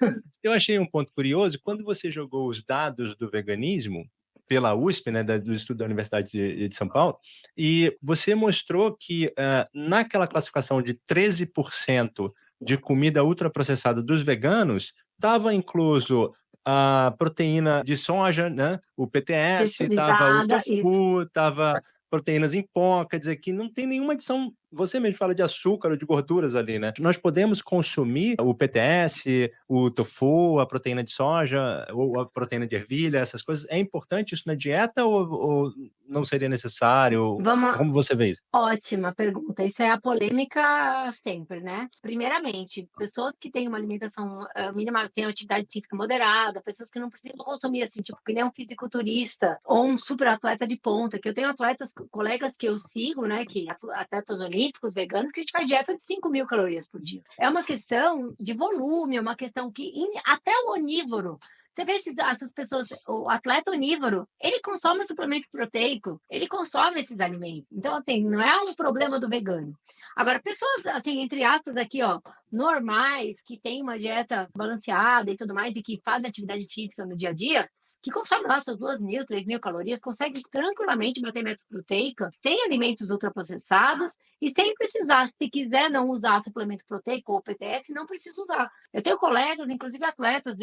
eu achei um ponto curioso, quando você jogou os dados do veganismo pela USP, né, do estudo da Universidade de São Paulo, e você mostrou que naquela classificação de 13% de comida ultraprocessada dos veganos, estava incluso a proteína de soja, né? O PTS, estava o Texturizada, isso. tofu, estava proteínas em pó, quer dizer que não tem nenhuma adição. Você mesmo fala de açúcar ou de gorduras ali, né? Nós podemos consumir o PTS, o tofu, a proteína de soja ou a proteína de ervilha, essas coisas. É importante isso na dieta ou não seria necessário? Vamos Como você vê isso? Ótima pergunta. Isso é a polêmica sempre, né? Primeiramente, pessoas que têm uma alimentação mínima, têm uma atividade física moderada, pessoas que não precisam consumir, assim, tipo, que nem um fisiculturista ou um super atleta de ponta, que eu tenho atletas, colegas que eu sigo, né, que atletas olímpicos, veganos, que a gente faz dieta de 5.000 calorias por dia. É uma questão de volume, é uma questão que até o onívoro. Você vê essas pessoas, o atleta onívoro, ele consome suplemento proteico, ele consome esses alimentos. Então, assim, não é um problema do vegano. Agora, pessoas, assim, entre aspas, aqui, ó, normais, que têm uma dieta balanceada e tudo mais, e que fazem atividade física no dia a dia, que consomem lá suas 2.000, 3.000 calorias, conseguem tranquilamente bater meta proteica sem alimentos ultraprocessados e sem precisar, se quiser não usar suplemento proteico ou PTS, não precisa usar. Eu tenho colegas, inclusive atletas,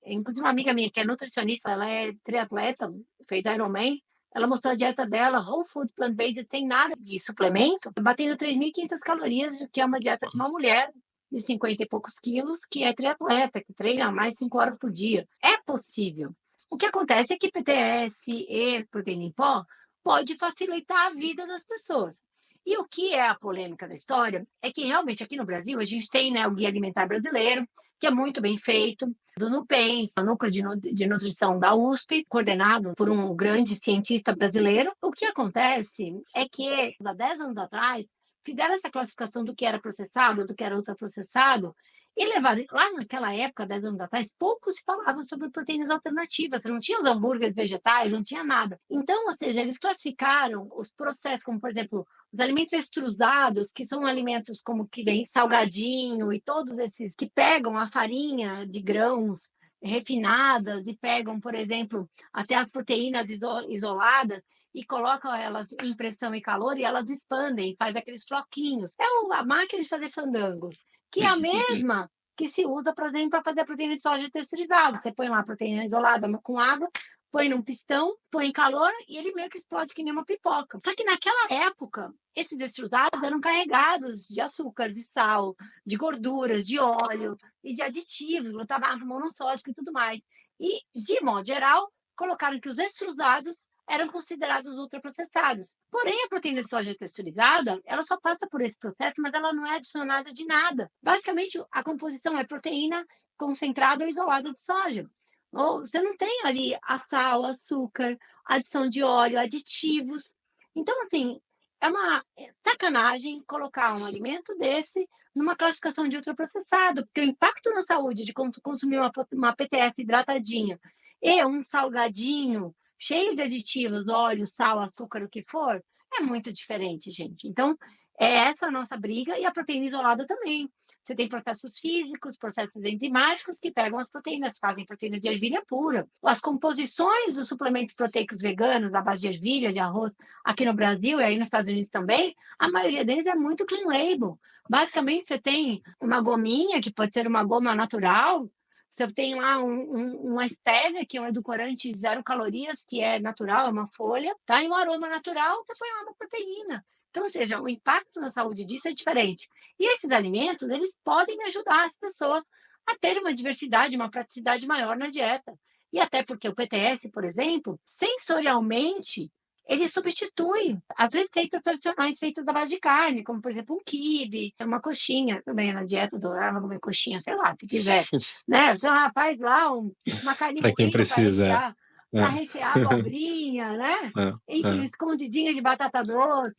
inclusive uma amiga minha que é nutricionista, ela é triatleta, fez Ironman, ela mostrou a dieta dela, whole food, plant-based, tem nada de suplemento, batendo 3.500 calorias, que é uma dieta de uma mulher de 50 e poucos quilos, que é triatleta, que treina mais 5 horas por dia. É possível. O que acontece é que PTS e proteína em pó pode facilitar a vida das pessoas. E o que é a polêmica da história é que realmente aqui no Brasil a gente tem, né, o Guia Alimentar Brasileiro, que é muito bem feito, do NUPENS, o Núcleo de Nutrição da USP, coordenado por um grande cientista brasileiro. O que acontece é que, há 10 anos atrás, fizeram essa classificação do que era processado, do que era ultraprocessado, e levaram, lá naquela época, 10 anos atrás, pouco se falava sobre proteínas alternativas. Você não tinha os hambúrgueres vegetais, não tinha nada. Então, ou seja, eles classificaram os processos, como, por exemplo, os alimentos extrusados, que são alimentos como que vem salgadinho e todos esses que pegam a farinha de grãos refinadas e pegam, por exemplo, até as proteínas isoladas e colocam elas em pressão e calor e elas expandem, faz aqueles floquinhos. É a máquina de fazer fandango, que é a mesma que se usa, por exemplo, para fazer a proteína de soja texturizada. Você põe lá a proteína isolada com água, põe num pistão, põe em calor e ele meio que explode que nem uma pipoca. Só que naquela época, esses extrudados eram carregados de açúcar, de sal, de gorduras, de óleo e de aditivos, glutamato monossódico e tudo mais. E, de modo geral, colocaram que os extrusados eram considerados ultraprocessados. Porém, a proteína de soja texturizada, ela só passa por esse processo, mas ela não é adicionada de nada. Basicamente, a composição é proteína concentrada ou isolada de soja. Ou você não tem ali a sal, açúcar, adição de óleo, aditivos. Então, assim, é uma sacanagem colocar um alimento desse numa classificação de ultraprocessado, porque o impacto na saúde de consumir uma PTS hidratadinha e um salgadinho cheio de aditivos, óleo, sal, açúcar, o que for, é muito diferente, gente. Então, é essa a nossa briga e a proteína isolada também. Você tem processos físicos, processos enzimáticos que pegam as proteínas, fazem proteína de ervilha pura. As composições dos suplementos proteicos veganos, à base de ervilha, de arroz, aqui no Brasil e aí nos Estados Unidos também, a maioria deles é muito clean label. Basicamente, você tem uma gominha, que pode ser uma goma natural, você tem lá uma stevia, que é um edulcorante 0 calorias, que é natural, é uma folha, tá? E um aroma natural, você põe lá uma proteína. Então, ou seja, o impacto na saúde disso é diferente. E esses alimentos, eles podem ajudar as pessoas a terem uma diversidade, uma praticidade maior na dieta. E até porque o PTS, por exemplo, sensorialmente, ele substitui as receitas tradicionais feitas da base de carne, como, por exemplo, um quibe, uma coxinha, também na dieta do vou comer coxinha, sei lá, se quiser, né? Então, faz lá uma carne Para quem moída precisa. para rechear a abobrinha, né? E escondidinha de batata doce.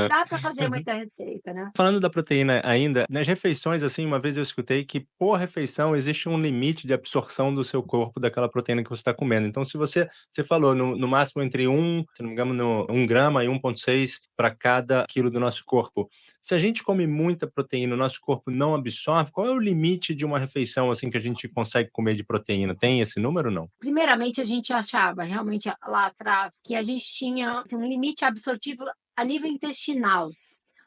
Dá para fazer muita receita, né? Falando da proteína ainda, nas refeições, assim, uma vez eu escutei que por refeição existe um limite de absorção do seu corpo daquela proteína que você está comendo. Então, se você falou no máximo entre se não me engano, 1 grama e 1,6 para cada quilo do nosso corpo. Se a gente come muita proteína, o nosso corpo não absorve, qual é o limite de uma refeição, assim, que a gente consegue comer de proteína? Tem esse número ou não? Primeiramente, a gente achava realmente lá atrás que a gente tinha assim, um limite absortivo a nível intestinal.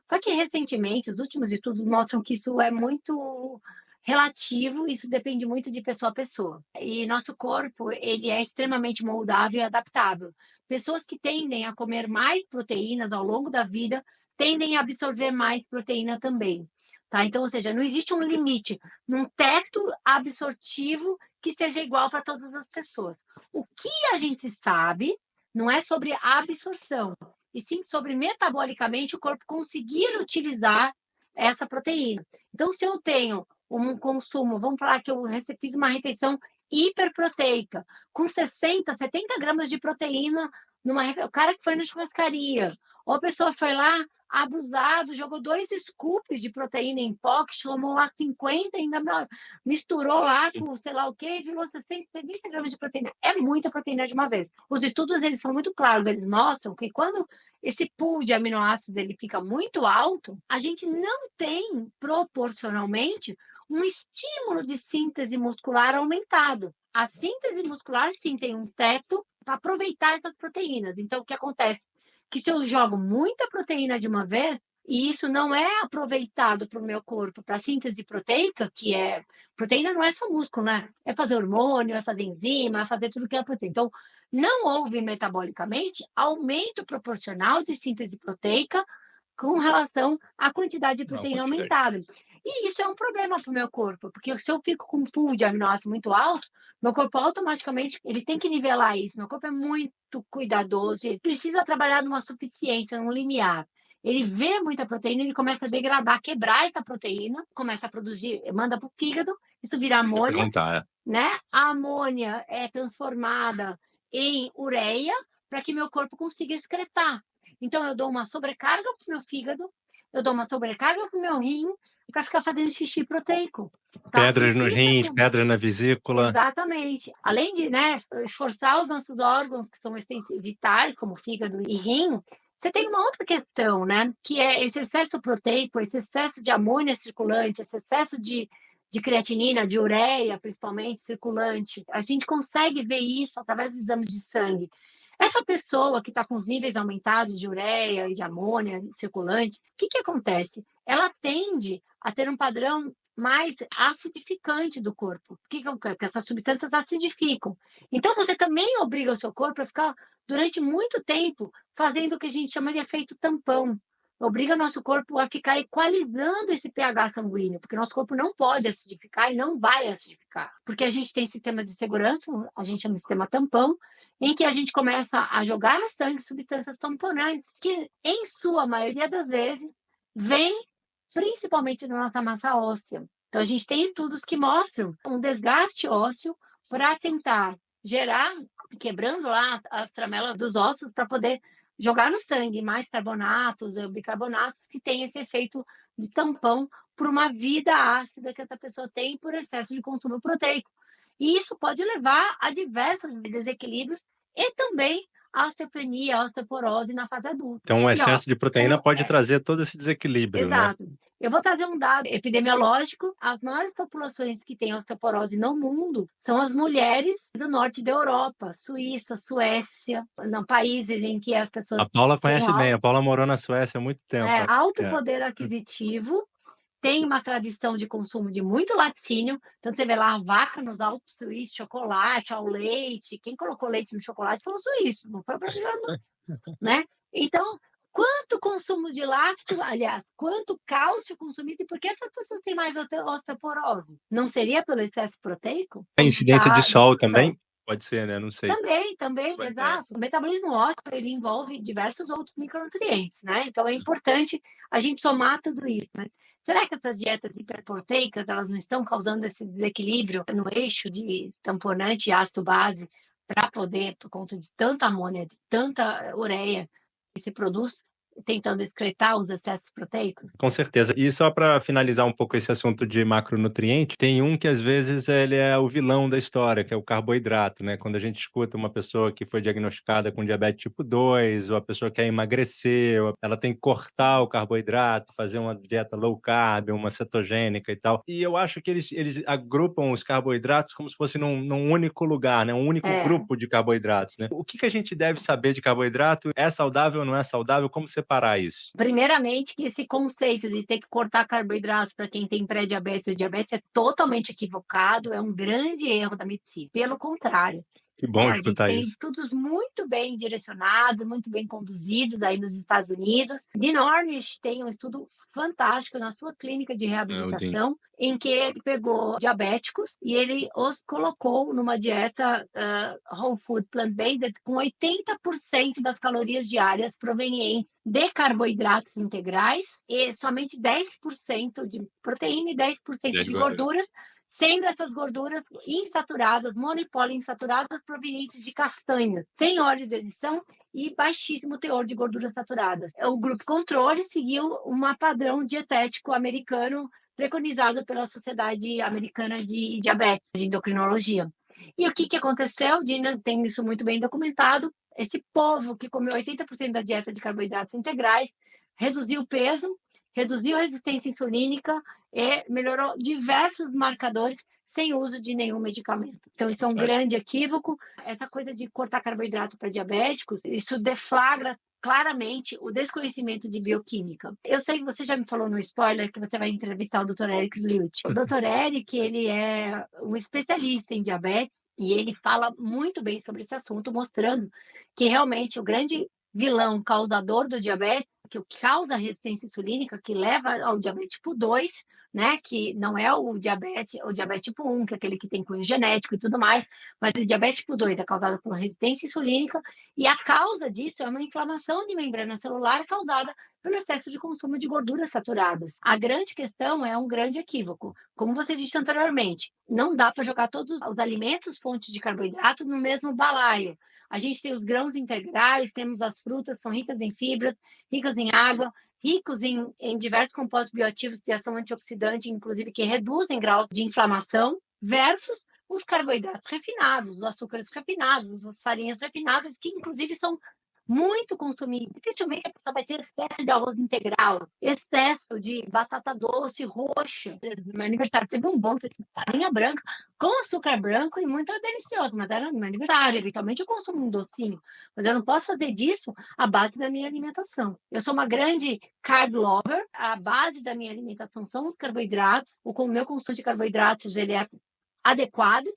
Só que recentemente, os últimos estudos mostram que isso é muito relativo, isso depende muito de pessoa a pessoa. E nosso corpo, ele é extremamente moldável e adaptável. Pessoas que tendem a comer mais proteínas ao longo da vida tendem a absorver mais proteína também. Tá? Então, ou seja, não existe um limite, um teto absortivo que seja igual para todas as pessoas. O que a gente sabe não é sobre a absorção, e sim sobre metabolicamente o corpo conseguir utilizar essa proteína. Então, se eu tenho um consumo, vamos falar que eu fiz uma refeição hiperproteica, com 60, 70 gramas de proteína, o cara que foi na churrascaria, ou a pessoa foi lá, abusado, jogou 2 scoops de proteína em pó, que tomou lá 50, ainda misturou lá com sei lá o quê, e virou 60, 70 gramas de proteína. É muita proteína de uma vez. Os estudos, eles são muito claros, eles mostram que quando esse pool de aminoácidos ele fica muito alto, a gente não tem proporcionalmente um estímulo de síntese muscular aumentado. A síntese muscular, sim, tem um teto para aproveitar essas proteínas. Então, o que acontece? Que se eu jogo muita proteína de uma vez, e isso não é aproveitado para o meu corpo, para a síntese proteica, que é... Proteína não é só músculo, né? É fazer hormônio, é fazer enzima, é fazer tudo que é proteína. Então, não houve metabolicamente aumento proporcional de síntese proteica com relação à quantidade de proteína aumentada. E isso é um problema para o meu corpo, porque se eu fico com um pool de aminoácidos muito alto, meu corpo automaticamente ele tem que nivelar isso. Meu corpo é muito cuidadoso, ele precisa trabalhar numa suficiência, num limiar. Ele vê muita proteína, ele começa a degradar, quebrar essa proteína, começa a produzir, manda para o fígado, isso vira amônia, né? A amônia é transformada em ureia para que meu corpo consiga excretar. Então, eu dou uma sobrecarga para o meu fígado, eu dou uma sobrecarga para o meu rim para ficar fazendo xixi proteico. Tá? Pedras nos rins, pedra na vesícula. Exatamente. Além de, né, esforçar os nossos órgãos que são vitais, como fígado e rim, você tem uma outra questão, né, que é esse excesso proteico, esse excesso de amônia circulante, esse excesso de creatinina, de ureia, principalmente, circulante. A gente consegue ver isso através dos exames de sangue. Essa pessoa que está com os níveis aumentados de ureia e de amônia circulante, o que acontece? Ela tende a ter um padrão mais acidificante do corpo. Porque essas substâncias acidificam. Então, você também obriga o seu corpo a ficar, durante muito tempo, fazendo o que a gente chama de efeito tampão. Obriga o nosso corpo a ficar equalizando esse pH sanguíneo, porque nosso corpo não pode acidificar e não vai acidificar. Porque a gente tem sistema de segurança, a gente chama de sistema tampão, em que a gente começa a jogar no sangue substâncias tamponantes, que, em sua maioria das vezes, vêm principalmente da nossa massa óssea. Então, a gente tem estudos que mostram um desgaste ósseo para tentar gerar, quebrando lá as tramelas dos ossos, para poder jogar no sangue mais carbonatos, bicarbonatos, que tem esse efeito de tampão por uma vida ácida que essa pessoa tem por excesso de consumo proteico. E isso pode levar a diversos desequilíbrios e também a osteopenia, a osteoporose na fase adulta. Então, o excesso de proteína pode trazer todo esse desequilíbrio, Exato. né? Eu vou trazer um dado epidemiológico. As maiores populações que têm osteoporose no mundo são as mulheres do norte da Europa, Suíça, Suécia, não, países em que as pessoas... A Paula conhece bem, a Paula morou na Suécia há muito tempo. Alto poder aquisitivo, tem uma tradição de consumo de muito laticínio, então você vê lá a vaca nos Alpes suíços, chocolate, ao leite, quem colocou leite no chocolate foi o suíço, não foi o brasileiro, né? Então, quanto consumo de lácteos, aliás, quanto cálcio consumido, e por que essas pessoas têm mais osteoporose? Não seria pelo excesso proteico? A incidência de sol também? Pode ser, né? Não sei. Também, exato. O metabolismo ósseo, ele envolve diversos outros micronutrientes, né? Então, é importante a gente somar tudo isso, né? Será que essas dietas hiperproteicas, elas não estão causando esse desequilíbrio no eixo de tamponante e ácido base para poder, por conta de tanta amônia, de tanta ureia que se produz, tentando excretar os excessos proteicos? Com certeza. E só para finalizar um pouco esse assunto de macronutriente, tem um que às vezes ele é o vilão da história, que é o carboidrato, né? Quando a gente escuta uma pessoa que foi diagnosticada com diabetes tipo 2, ou a pessoa quer emagrecer, ou ela tem que cortar o carboidrato, fazer uma dieta low carb, uma cetogênica e tal. E eu acho que eles agrupam os carboidratos como se fosse num único lugar, né? Um único grupo de carboidratos, né? O que a gente deve saber de carboidrato? É saudável ou não é saudável? Como você separar isso? Primeiramente, que esse conceito de ter que cortar carboidratos para quem tem pré-diabetes e diabetes é totalmente equivocado, é um grande erro da medicina. Pelo contrário, Que bom a gente escutar tem isso. estudos muito bem direcionados, muito bem conduzidos aí nos Estados Unidos. De Norwich tem um estudo fantástico na sua clínica de reabilitação, em que ele pegou diabéticos e ele os colocou numa dieta whole food plant-based com 80% das calorias diárias provenientes de carboidratos integrais e somente 10% de proteína e 10% de gordura, sendo essas gorduras insaturadas, mono e poliinsaturadas, provenientes de castanha, sem óleo de adição e baixíssimo teor de gorduras saturadas. O grupo controle seguiu um padrão dietético americano preconizado pela Sociedade Americana de Diabetes, de Endocrinologia. E o que aconteceu? Dina tem isso muito bem documentado. Esse povo que comeu 80% da dieta de carboidratos integrais reduziu o peso, reduziu a resistência insulínica e melhorou diversos marcadores sem uso de nenhum medicamento. Então, isso é um grande equívoco. Essa coisa de cortar carboidrato para diabéticos, isso deflagra claramente o desconhecimento de bioquímica. Eu sei que você já me falou no spoiler que você vai entrevistar o Dr. Eric Sluit. O Dr. Eric, ele é um especialista em diabetes e ele fala muito bem sobre esse assunto, mostrando que realmente o grande vilão causador do diabetes, que causa a resistência insulínica, que leva ao diabetes tipo 2, né, que não é o diabetes tipo 1, que é aquele que tem cunho genético e tudo mais, mas o diabetes tipo 2 é causado por resistência insulínica e a causa disso é uma inflamação de membrana celular causada pelo excesso de consumo de gorduras saturadas. A grande questão é um grande equívoco. Como você disse anteriormente, não dá para jogar todos os alimentos fontes de carboidrato no mesmo balaio. A gente tem os grãos integrais, temos as frutas, são ricas em fibras, ricas em água, ricos em diversos compostos bioativos de ação antioxidante, inclusive que reduzem grau de inflamação, versus os carboidratos refinados, os açúcares refinados, as farinhas refinadas, que inclusive são muito consumidos. Dificilmente a pessoa vai ter excesso de arroz integral, excesso de batata doce roxa. No meu aniversário teve um bolo de farinha branca com açúcar branco e muito delicioso, mas era no meu aniversário. Eventualmente eu consumo um docinho, mas eu não posso fazer disso a base da minha alimentação. Eu sou uma grande carb lover, a base da minha alimentação são os carboidratos. O meu consumo de carboidratos ele é adequado,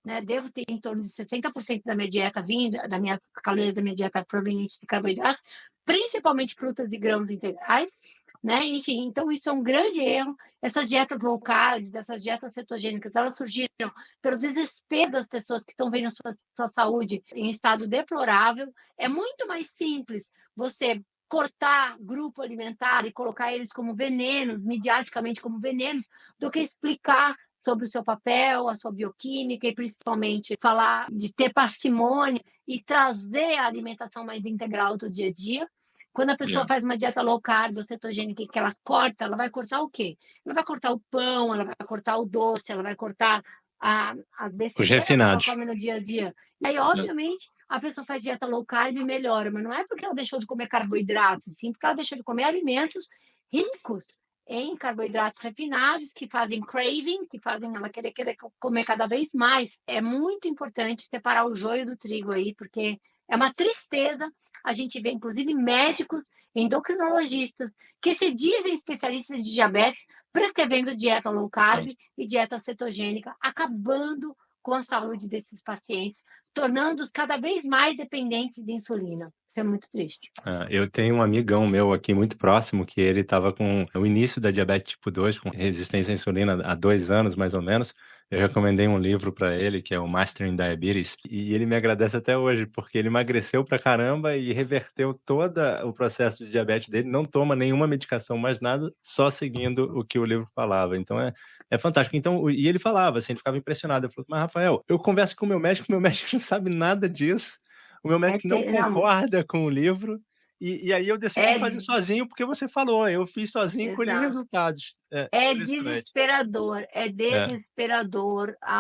né? Devo ter em torno de 70% da minha dieta vinda, da minha caloria da minha dieta proveniente de carboidratos, principalmente frutas e grãos integrais, né? Enfim, então isso é um grande erro. Essas dietas low carb, essas dietas cetogênicas, elas surgiram pelo desespero das pessoas que estão vendo sua saúde em estado deplorável. É muito mais simples você cortar grupo alimentar e colocar eles como venenos, midiaticamente como venenos, do que explicar sobre o seu papel, a sua bioquímica e principalmente falar de ter parcimônia e trazer a alimentação mais integral do dia a dia. Quando a pessoa faz uma dieta low carb ou cetogênica que ela corta, ela vai cortar o quê? Ela vai cortar o pão, ela vai cortar o doce, ela vai cortar a Os besteira que ela refinados. come no dia a dia. E aí, obviamente, a pessoa faz dieta low carb e melhora, mas não é porque ela deixou de comer carboidratos, sim porque ela deixou de comer alimentos ricos em carboidratos refinados, que fazem craving, que fazem ela querer comer cada vez mais. É muito importante separar o joio do trigo aí, porque é uma tristeza a gente vê, inclusive, médicos, endocrinologistas, que se dizem especialistas de diabetes, prescrevendo dieta low carb e dieta cetogênica, acabando com a saúde desses pacientes, tornando-os cada vez mais dependentes de insulina. Isso é muito triste. Eu tenho um amigão meu aqui muito próximo que ele estava com o início da diabetes tipo 2, com resistência à insulina há 2 anos, mais ou menos. Eu recomendei um livro para ele, que é o Mastering Diabetes, e ele me agradece até hoje, porque ele emagreceu pra caramba e reverteu todo o processo de diabetes dele, não toma nenhuma medicação, mais nada, só seguindo o que o livro falava. Então é fantástico. Então, e ele falava assim, ele ficava impressionado. Ele falou, mas Rafael, eu converso com o meu médico não sabe nada disso. O meu médico não concorda com o livro. E aí eu decidi fazer sozinho porque você falou. Eu fiz sozinho e colhi resultados. É desesperador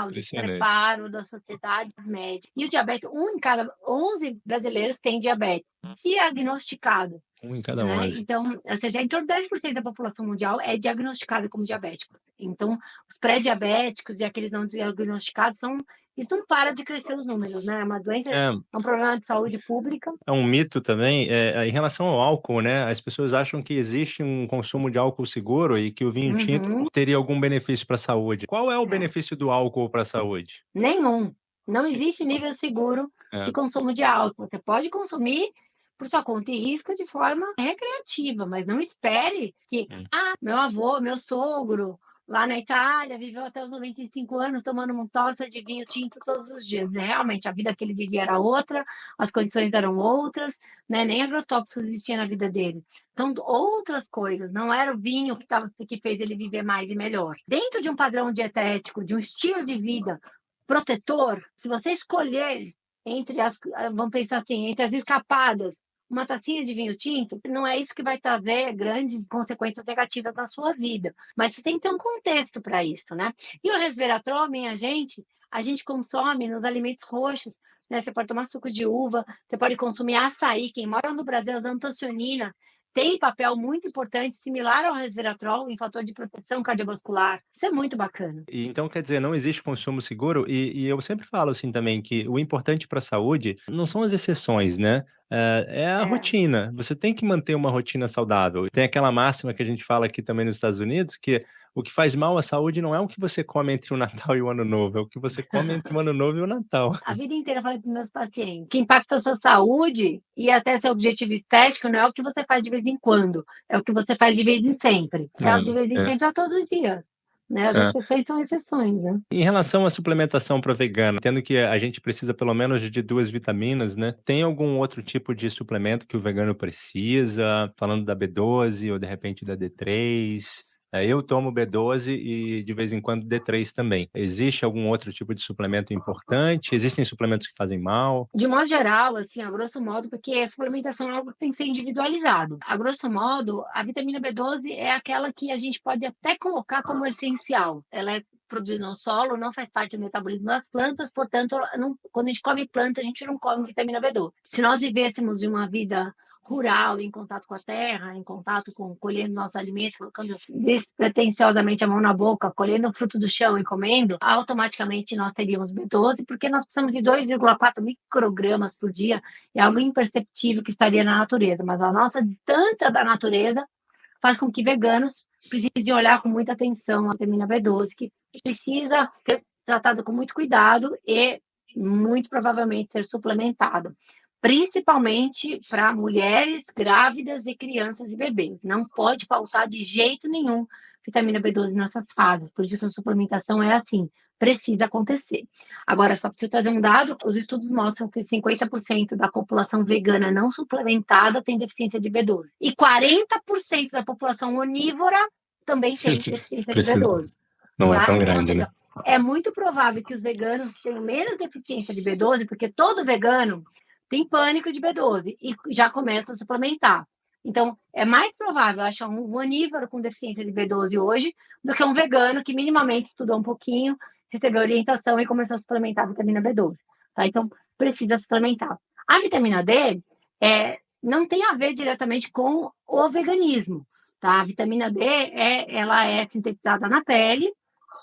o despreparo da sociedade médica. E o diabetes, 1 em cada 11 brasileiros tem diabetes, diagnosticado. 1 em cada 11. Então, ou seja, em torno de 10% da população mundial é diagnosticada como diabético. Então, os pré-diabéticos e aqueles não diagnosticados são isso não para de crescer os números, né? É uma doença, é É, um problema de saúde pública. é um mito também, em relação ao álcool, né? As pessoas acham que existe um consumo de álcool seguro e que o vinho tinto Uhum, teria algum benefício para a saúde. Qual é o é. benefício do álcool para a saúde? Nenhum. Não existe nível seguro de É. consumo de álcool. Você pode consumir por sua conta e risco de forma recreativa, mas não espere que, Hum. meu avô, meu sogro, lá na Itália, viveu até os 95 anos tomando uma taça de vinho tinto todos os dias. Né? Realmente, a vida que ele vivia era outra, as condições eram outras, né? Nem agrotóxicos existiam na vida dele. Então, outras coisas, não era o vinho que fez ele viver mais e melhor. Dentro de um padrão dietético, de um estilo de vida protetor, se você escolher vamos pensar assim, entre as escapadas, uma tacinha de vinho tinto, não é isso que vai trazer grandes consequências negativas na sua vida. Mas você tem que ter um contexto para isso, né? E o resveratrol, minha gente, a gente consome nos alimentos roxos, né? Você pode tomar suco de uva, você pode consumir açaí. Quem mora no Brasil, a antocionina tem papel muito importante, similar ao resveratrol, em fator de proteção cardiovascular. Isso é muito bacana. E então, quer dizer, não existe consumo seguro, e eu sempre falo assim também que o importante para a saúde não são as exceções, né? É a É. rotina. Você tem que manter uma rotina saudável. Tem aquela máxima que a gente fala aqui também nos Estados Unidos, que o que faz mal à saúde não é o que você come entre o Natal e o Ano Novo, é o que você come entre o Ano Novo e o Natal. A vida inteira eu falei para meus pacientes, o que impacta a sua saúde e até seu objetivo estético não é o que você faz de vez em quando, é o que você faz de vez em sempre. É o de vez em sempre é todo dia, né? As É. exceções são exceções, né? Em relação à suplementação para vegano, tendo que a gente precisa pelo menos de 2 vitaminas, né, tem algum outro tipo de suplemento que o vegano precisa? Falando da B12 ou de repente da D3. Eu tomo B12 e de vez em quando D3 também. Existe algum outro tipo de suplemento importante? Existem suplementos que fazem mal? De modo geral, assim, a grosso modo, porque a suplementação é algo que tem que ser individualizado. A grosso modo, a vitamina B12 é aquela que a gente pode até colocar como essencial. Ela é produzida no solo, não faz parte do metabolismo das plantas, portanto, quando a gente come planta, a gente não come vitamina B12. Se nós vivêssemos em uma vida rural, em contato com a terra, em contato com colhendo nossos alimentos, colocando despretensiosamente a mão na boca, colhendo o fruto do chão e comendo, automaticamente nós teríamos B12, porque nós precisamos de 2,4 microgramas por dia, é algo imperceptível que estaria na natureza, mas a nossa distância da natureza faz com que veganos precisem olhar com muita atenção a vitamina B12, que precisa ser tratada com muito cuidado e muito provavelmente ser suplementada, principalmente para mulheres grávidas e crianças e bebês. Não pode faltar de jeito nenhum vitamina B12 nessas fases, por isso que a suplementação é assim, precisa acontecer. Agora, só preciso trazer um dado, os estudos mostram que 50% da população vegana não suplementada tem deficiência de B12, e 40% da população onívora também tem deficiência de Precisa. B12. Não é Tá? tão Então, grande, né? é muito provável que os veganos tenham menos deficiência de B12, porque todo vegano tem pânico de B12 e já começa a suplementar. Então, é mais provável achar um onívoro com deficiência de B12 hoje do que um vegano que minimamente estudou um pouquinho, recebeu orientação e começou a suplementar a vitamina B12. Tá? Então, precisa suplementar. A vitamina D não tem a ver diretamente com o veganismo. Tá? A vitamina D ela é sintetizada na pele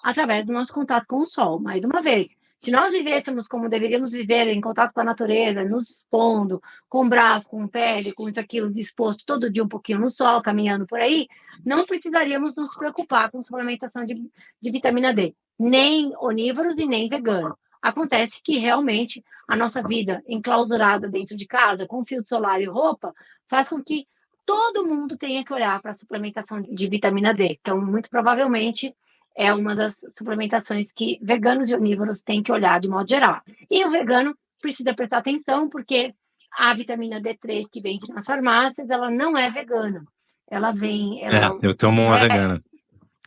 através do nosso contato com o sol. Mais uma vez, se nós vivêssemos como deveríamos viver, em contato com a natureza, nos expondo, com braço, com pele, com isso, aquilo, disposto todo dia um pouquinho no sol, caminhando por aí, não precisaríamos nos preocupar com suplementação de vitamina D, nem onívoros e nem vegano. Acontece que realmente a nossa vida enclausurada dentro de casa, com fio solar e roupa, faz com que todo mundo tenha que olhar para a suplementação de vitamina D. Então, muito provavelmente, é uma das suplementações que veganos e onívoros têm que olhar de modo geral. E o vegano precisa prestar atenção, porque a vitamina D3 que vende nas farmácias, ela não é vegana. Ela vem... Eu tomo uma vegana.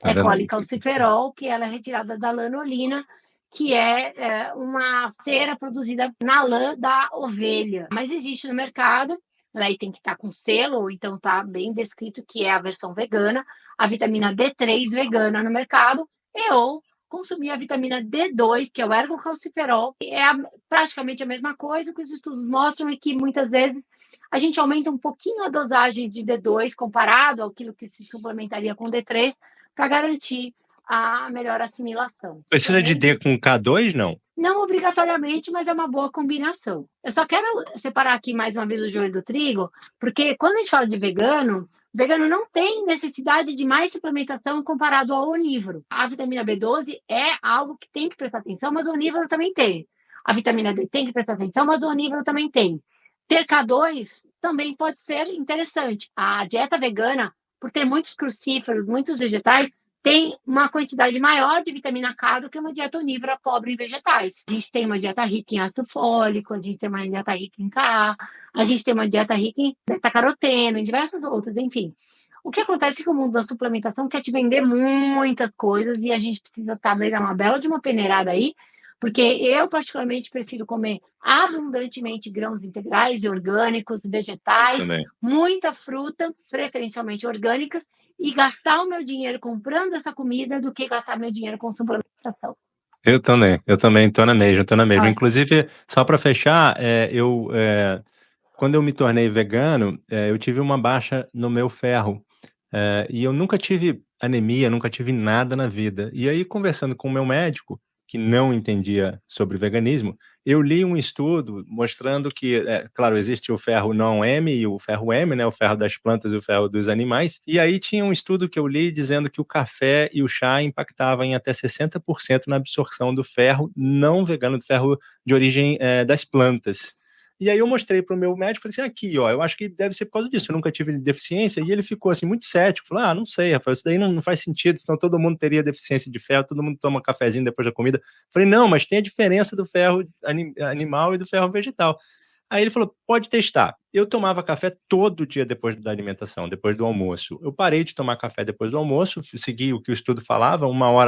É colicalciferol, que ela é retirada da lanolina, que é uma cera produzida na lã da ovelha. Mas existe no mercado, aí tem que estar com selo, ou então está bem descrito que é a versão vegana, a vitamina D3 vegana no mercado, ou consumir a vitamina D2, que é o ergocalciferol, que é praticamente a mesma coisa, que os estudos mostram e que muitas vezes a gente aumenta um pouquinho a dosagem de D2 comparado àquilo que se suplementaria com D3, para garantir a melhor assimilação. Precisa de D com K2, não? Não obrigatoriamente, mas é uma boa combinação. Eu só quero separar aqui mais uma vez o joio do trigo, porque quando a gente fala de vegano, vegano não tem necessidade de mais suplementação comparado ao onívoro. A vitamina B12 é algo que tem que prestar atenção, mas o onívoro também tem. A vitamina D tem que prestar atenção, mas o onívoro também tem. Ter K2 também pode ser interessante. A dieta vegana, por ter muitos crucíferos, muitos vegetais, tem uma quantidade maior de vitamina K do que uma dieta onívora pobre em vegetais. A gente tem uma dieta rica em ácido fólico, a gente tem uma dieta rica em K, a gente tem uma dieta rica em beta-caroteno, em diversas outras, enfim. O que acontece é que o mundo da suplementação quer te vender muitas coisas e a gente precisa estar dar uma bela de uma peneirada aí, porque eu particularmente prefiro comer abundantemente grãos integrais e orgânicos, vegetais, Também. muita fruta, preferencialmente orgânicas, e gastar o meu dinheiro comprando essa comida do que gastar meu dinheiro com suplementação. Eu também tô na mesma. Ah, Inclusive, só para fechar, quando eu me tornei vegano, eu tive uma baixa no meu ferro, e eu nunca tive anemia, nunca tive nada na vida. E aí, conversando com o meu médico, que não entendia sobre veganismo, eu li um estudo mostrando que, claro, existe o ferro não M e o ferro M, né, o ferro das plantas e o ferro dos animais. E aí tinha um estudo que eu li dizendo que o café e o chá impactavam em até 60% na absorção do ferro não vegano, do ferro de origem das plantas. E aí eu mostrei para o meu médico, falei assim, aqui, ó, eu acho que deve ser por causa disso, eu nunca tive deficiência, e ele ficou assim, muito cético, falou, não sei, Rafael, isso daí não faz sentido, senão todo mundo teria deficiência de ferro, todo mundo toma cafezinho depois da comida. Falei, não, mas tem a diferença do ferro animal e do ferro vegetal. Aí ele falou, pode testar. Eu tomava café todo dia depois da alimentação, depois do almoço. Eu parei de tomar café depois do almoço, segui o que o estudo falava,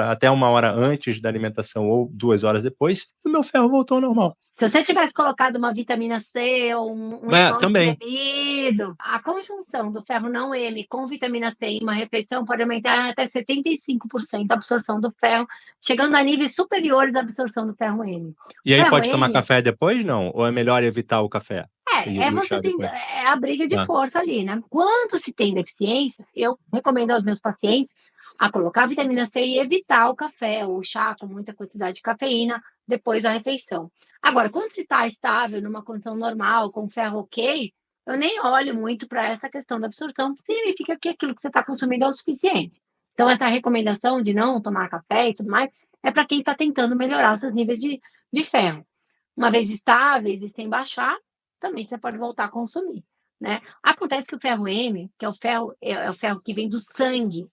até uma hora antes da alimentação ou 2 horas depois, e o meu ferro voltou ao normal. se você tivesse colocado uma vitamina C ou um limão Também. espremido, a conjunção do ferro não M com vitamina C em uma refeição pode aumentar até 75% a absorção do ferro, chegando a níveis superiores à absorção do ferro M. E aí Ferro pode tomar M café depois, não? Ou é melhor evitar o café? E o chá depois? É a briga de Ah. força ali, né? Quando se tem deficiência, eu recomendo aos meus pacientes a colocar vitamina C e evitar o café ou o chá com muita quantidade de cafeína depois da refeição. Agora, quando se está estável, numa condição normal, com ferro ok, eu nem olho muito para essa questão da absorção, significa que aquilo que você está consumindo é o suficiente. Então, essa recomendação de não tomar café e tudo mais é para quem está tentando melhorar os seus níveis de ferro. Uma vez estáveis e sem baixar, também você pode voltar a consumir, né? Acontece que o ferro M, que é o ferro que vem do sangue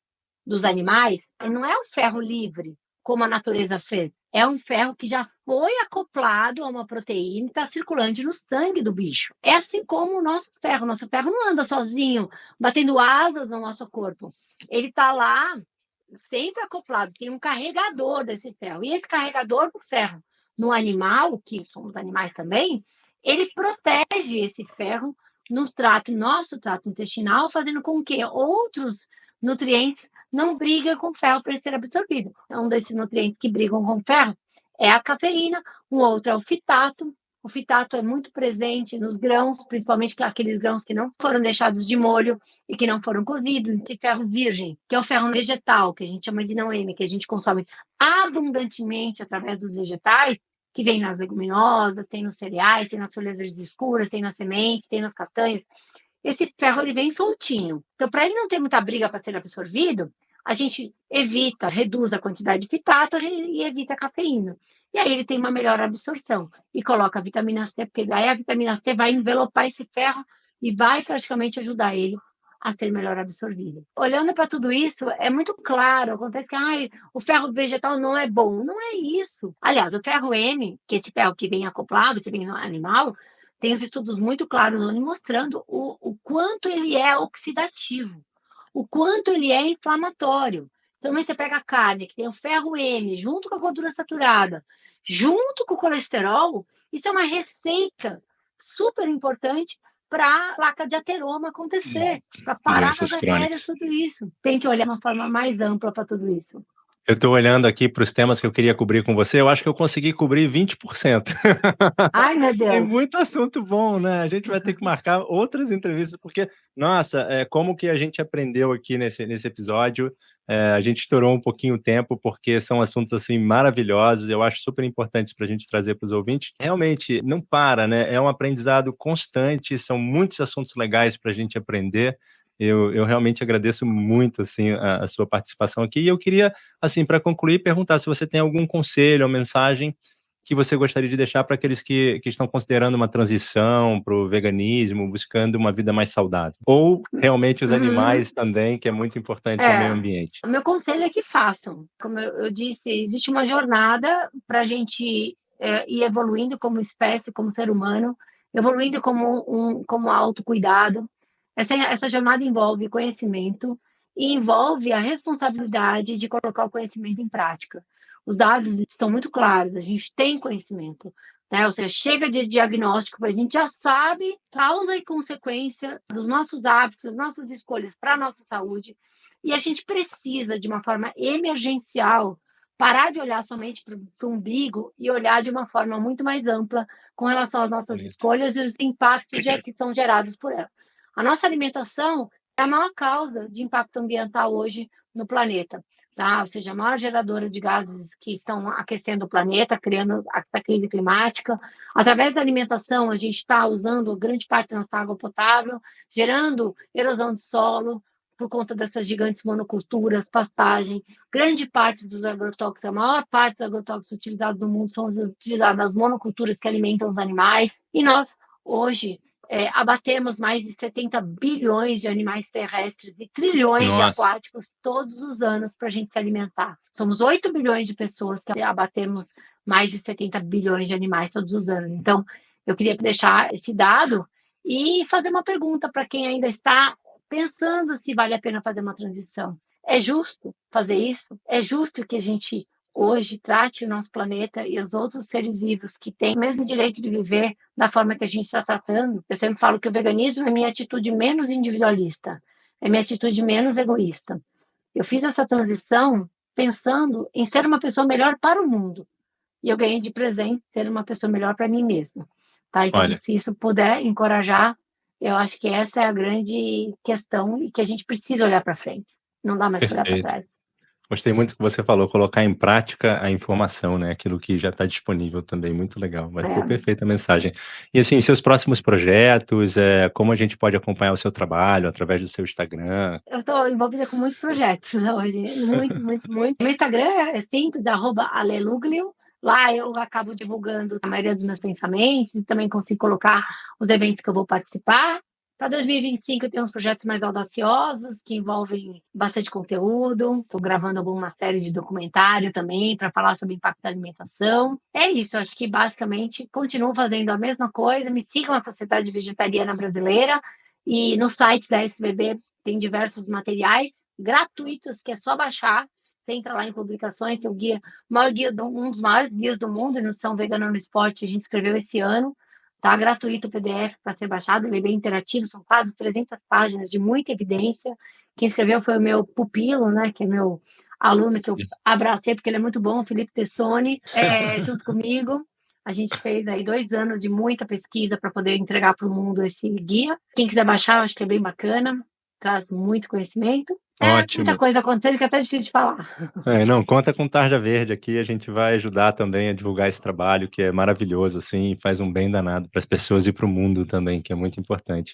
dos animais, não é um ferro livre, como a natureza fez. É um ferro que já foi acoplado a uma proteína e está circulante no sangue do bicho. É assim como o nosso ferro. Nosso ferro não anda sozinho, batendo asas no nosso corpo. Ele está lá sempre acoplado, tem um carregador desse ferro. E esse carregador do ferro no animal, que somos animais também, ele protege esse ferro no nosso trato intestinal, fazendo com que outros nutrientes não briguem com o ferro para ser absorvido. Um desses nutrientes que brigam com o ferro é a cafeína, o outro é o fitato. O fitato é muito presente nos grãos, principalmente aqueles grãos que não foram deixados de molho e que não foram cozidos. Tem ferro virgem, que é o ferro vegetal, que a gente chama de não M, que a gente consome abundantemente através dos vegetais, que vem nas leguminosas, tem nos cereais, tem nas folhas verdes escuras, tem nas sementes, tem nas castanhas. Esse ferro ele vem soltinho. Então, para ele não ter muita briga para ser absorvido, a gente reduz a quantidade de fitato e evita a cafeína. E aí ele tem uma melhor absorção. E coloca a vitamina C, porque daí a vitamina C vai envelopar esse ferro e vai praticamente ajudar ele a ser melhor absorvido. Olhando para tudo isso, é muito claro. Acontece que o ferro vegetal não é bom. Não é isso. Aliás, o ferro M, que é esse ferro que vem acoplado, que vem no animal, tem os estudos muito claros mostrando o quanto ele é oxidativo, o quanto ele é inflamatório. Então, você pega a carne, que tem o ferro M, junto com a gordura saturada, junto com o colesterol, isso é uma receita super importante para a placa de ateroma acontecer, para parar Doenças nas artérias, crônicas. tudo isso. Tem que olhar de uma forma mais ampla para tudo isso. Eu estou olhando aqui para os temas que eu queria cobrir com você, eu acho que eu consegui cobrir 20%. Ai, meu Tem Deus. muito assunto bom, né? A gente vai ter que marcar outras entrevistas, porque, nossa, como que a gente aprendeu aqui nesse episódio, a gente estourou um pouquinho o tempo, porque são assuntos, assim, maravilhosos, eu acho super importantes para a gente trazer para os ouvintes. Realmente, não para, né? É um aprendizado constante, são muitos assuntos legais para a gente aprender. Eu realmente agradeço muito, assim, a sua participação aqui, e eu queria, assim, para concluir, perguntar se você tem algum conselho ou mensagem que você gostaria de deixar para aqueles que estão considerando uma transição para o veganismo, buscando uma vida mais saudável. Ou realmente os Uhum. animais também, que é muito importante ao meio É, ambiente. o meu conselho é que façam. Como eu disse, existe uma jornada para a gente ir evoluindo como espécie, como ser humano, evoluindo como autocuidado. Essa jornada envolve conhecimento e envolve a responsabilidade de colocar o conhecimento em prática. Os dados estão muito claros, a gente tem conhecimento, né? Ou seja, chega de diagnóstico, a gente já sabe causa e consequência dos nossos hábitos, das nossas escolhas para a nossa saúde, e a gente precisa, de uma forma emergencial, parar de olhar somente para o umbigo e olhar de uma forma muito mais ampla com relação às nossas Bonito. escolhas e os impactos que são gerados por ela. A nossa alimentação é a maior causa de impacto ambiental hoje no planeta. Tá? Ou seja, a maior geradora de gases que estão aquecendo o planeta, criando a crise climática. Através da alimentação, a gente está usando grande parte da nossa água potável, gerando erosão de solo, por conta dessas gigantes monoculturas, pastagem, grande parte dos agrotóxicos, a maior parte dos agrotóxicos utilizados no mundo são utilizados nas monoculturas que alimentam os animais. E nós, hoje, abatemos mais de 70 bilhões de animais terrestres e trilhões de Nossa, aquáticos todos os anos para a gente se alimentar. Somos 8 bilhões de pessoas que abatemos mais de 70 bilhões de animais todos os anos. Então, eu queria deixar esse dado e fazer uma pergunta para quem ainda está pensando se vale a pena fazer uma transição. É justo fazer isso? É justo que a gente hoje trate o nosso planeta e os outros seres vivos que têm o mesmo direito de viver da forma que a gente está tratando? Eu sempre falo que o veganismo é minha atitude menos individualista, é minha atitude menos egoísta. Eu fiz essa transição pensando em ser uma pessoa melhor para o mundo. E eu ganhei de presente ser uma pessoa melhor para mim mesma. Tá? Então, olha, se isso puder encorajar, eu acho que essa é a grande questão e que a gente precisa olhar para frente. Não dá mais para olhar para perfeito. trás. Gostei muito do que você falou, colocar em prática a informação, né? Aquilo que já está disponível também, muito legal. Mas ficou É. perfeita a mensagem. E assim, seus próximos projetos, como a gente pode acompanhar o seu trabalho através do seu Instagram? Eu estou envolvida com muitos projetos, né, hoje. Muito, muito, muito. Meu Instagram é simples, @aleluglio. Lá eu acabo divulgando a maioria dos meus pensamentos e também consigo colocar os eventos que eu vou participar. Para 2025 eu tenho uns projetos mais audaciosos que envolvem bastante conteúdo. Estou gravando alguma série de documentário também para falar sobre o impacto da alimentação. É isso, acho que basicamente continuo fazendo a mesma coisa. Me sigam a Sociedade Vegetariana Brasileira e no site da SBB tem diversos materiais gratuitos que é só baixar. Você entra lá em publicações, tem o guia, um dos maiores guias do mundo, Nutrição Vegana no Esporte, a gente escreveu esse ano. Tá gratuito o PDF para ser baixado, ele é bem interativo, são quase 300 páginas de muita evidência. Quem escreveu foi o meu pupilo, né, que é meu aluno que eu abracei porque ele é muito bom, o Felipe Tessoni, junto comigo. A gente fez aí 2 anos de muita pesquisa para poder entregar para o mundo esse guia. Quem quiser baixar, eu acho que é bem bacana, traz muito conhecimento. Muita Ótimo. coisa acontecendo que é até difícil de falar. Não, conta com Tarja Verde aqui, a gente vai ajudar também a divulgar esse trabalho, que é maravilhoso, assim, e faz um bem danado para as pessoas e para o mundo também, que é muito importante.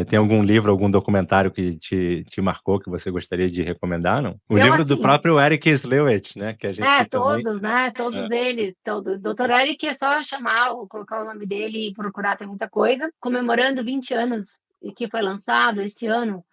Tem algum livro, algum documentário que te marcou, que você gostaria de recomendar, não? O Eu, livro do assim, próprio Eric Slewett, né, que a gente também... todos, né? Todos eles. Todo. Dr. Eric é só chamar ou colocar o nome dele e procurar, tem muita coisa. Comemorando 20 anos que foi lançado esse ano,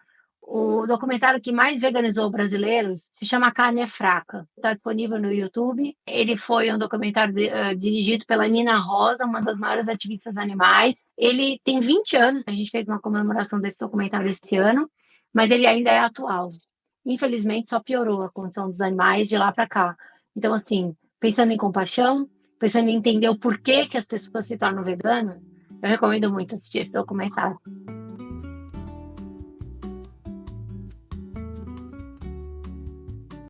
o documentário que mais veganizou brasileiros se chama Carne é Fraca. Está disponível no YouTube. Ele foi um documentário dirigido pela Nina Rosa, uma das maiores ativistas animais. Ele tem 20 anos, a gente fez uma comemoração desse documentário esse ano, mas ele ainda é atual. Infelizmente, só piorou a condição dos animais de lá para cá. Então, assim, pensando em compaixão, pensando em entender o porquê que as pessoas se tornam veganas, eu recomendo muito assistir esse documentário.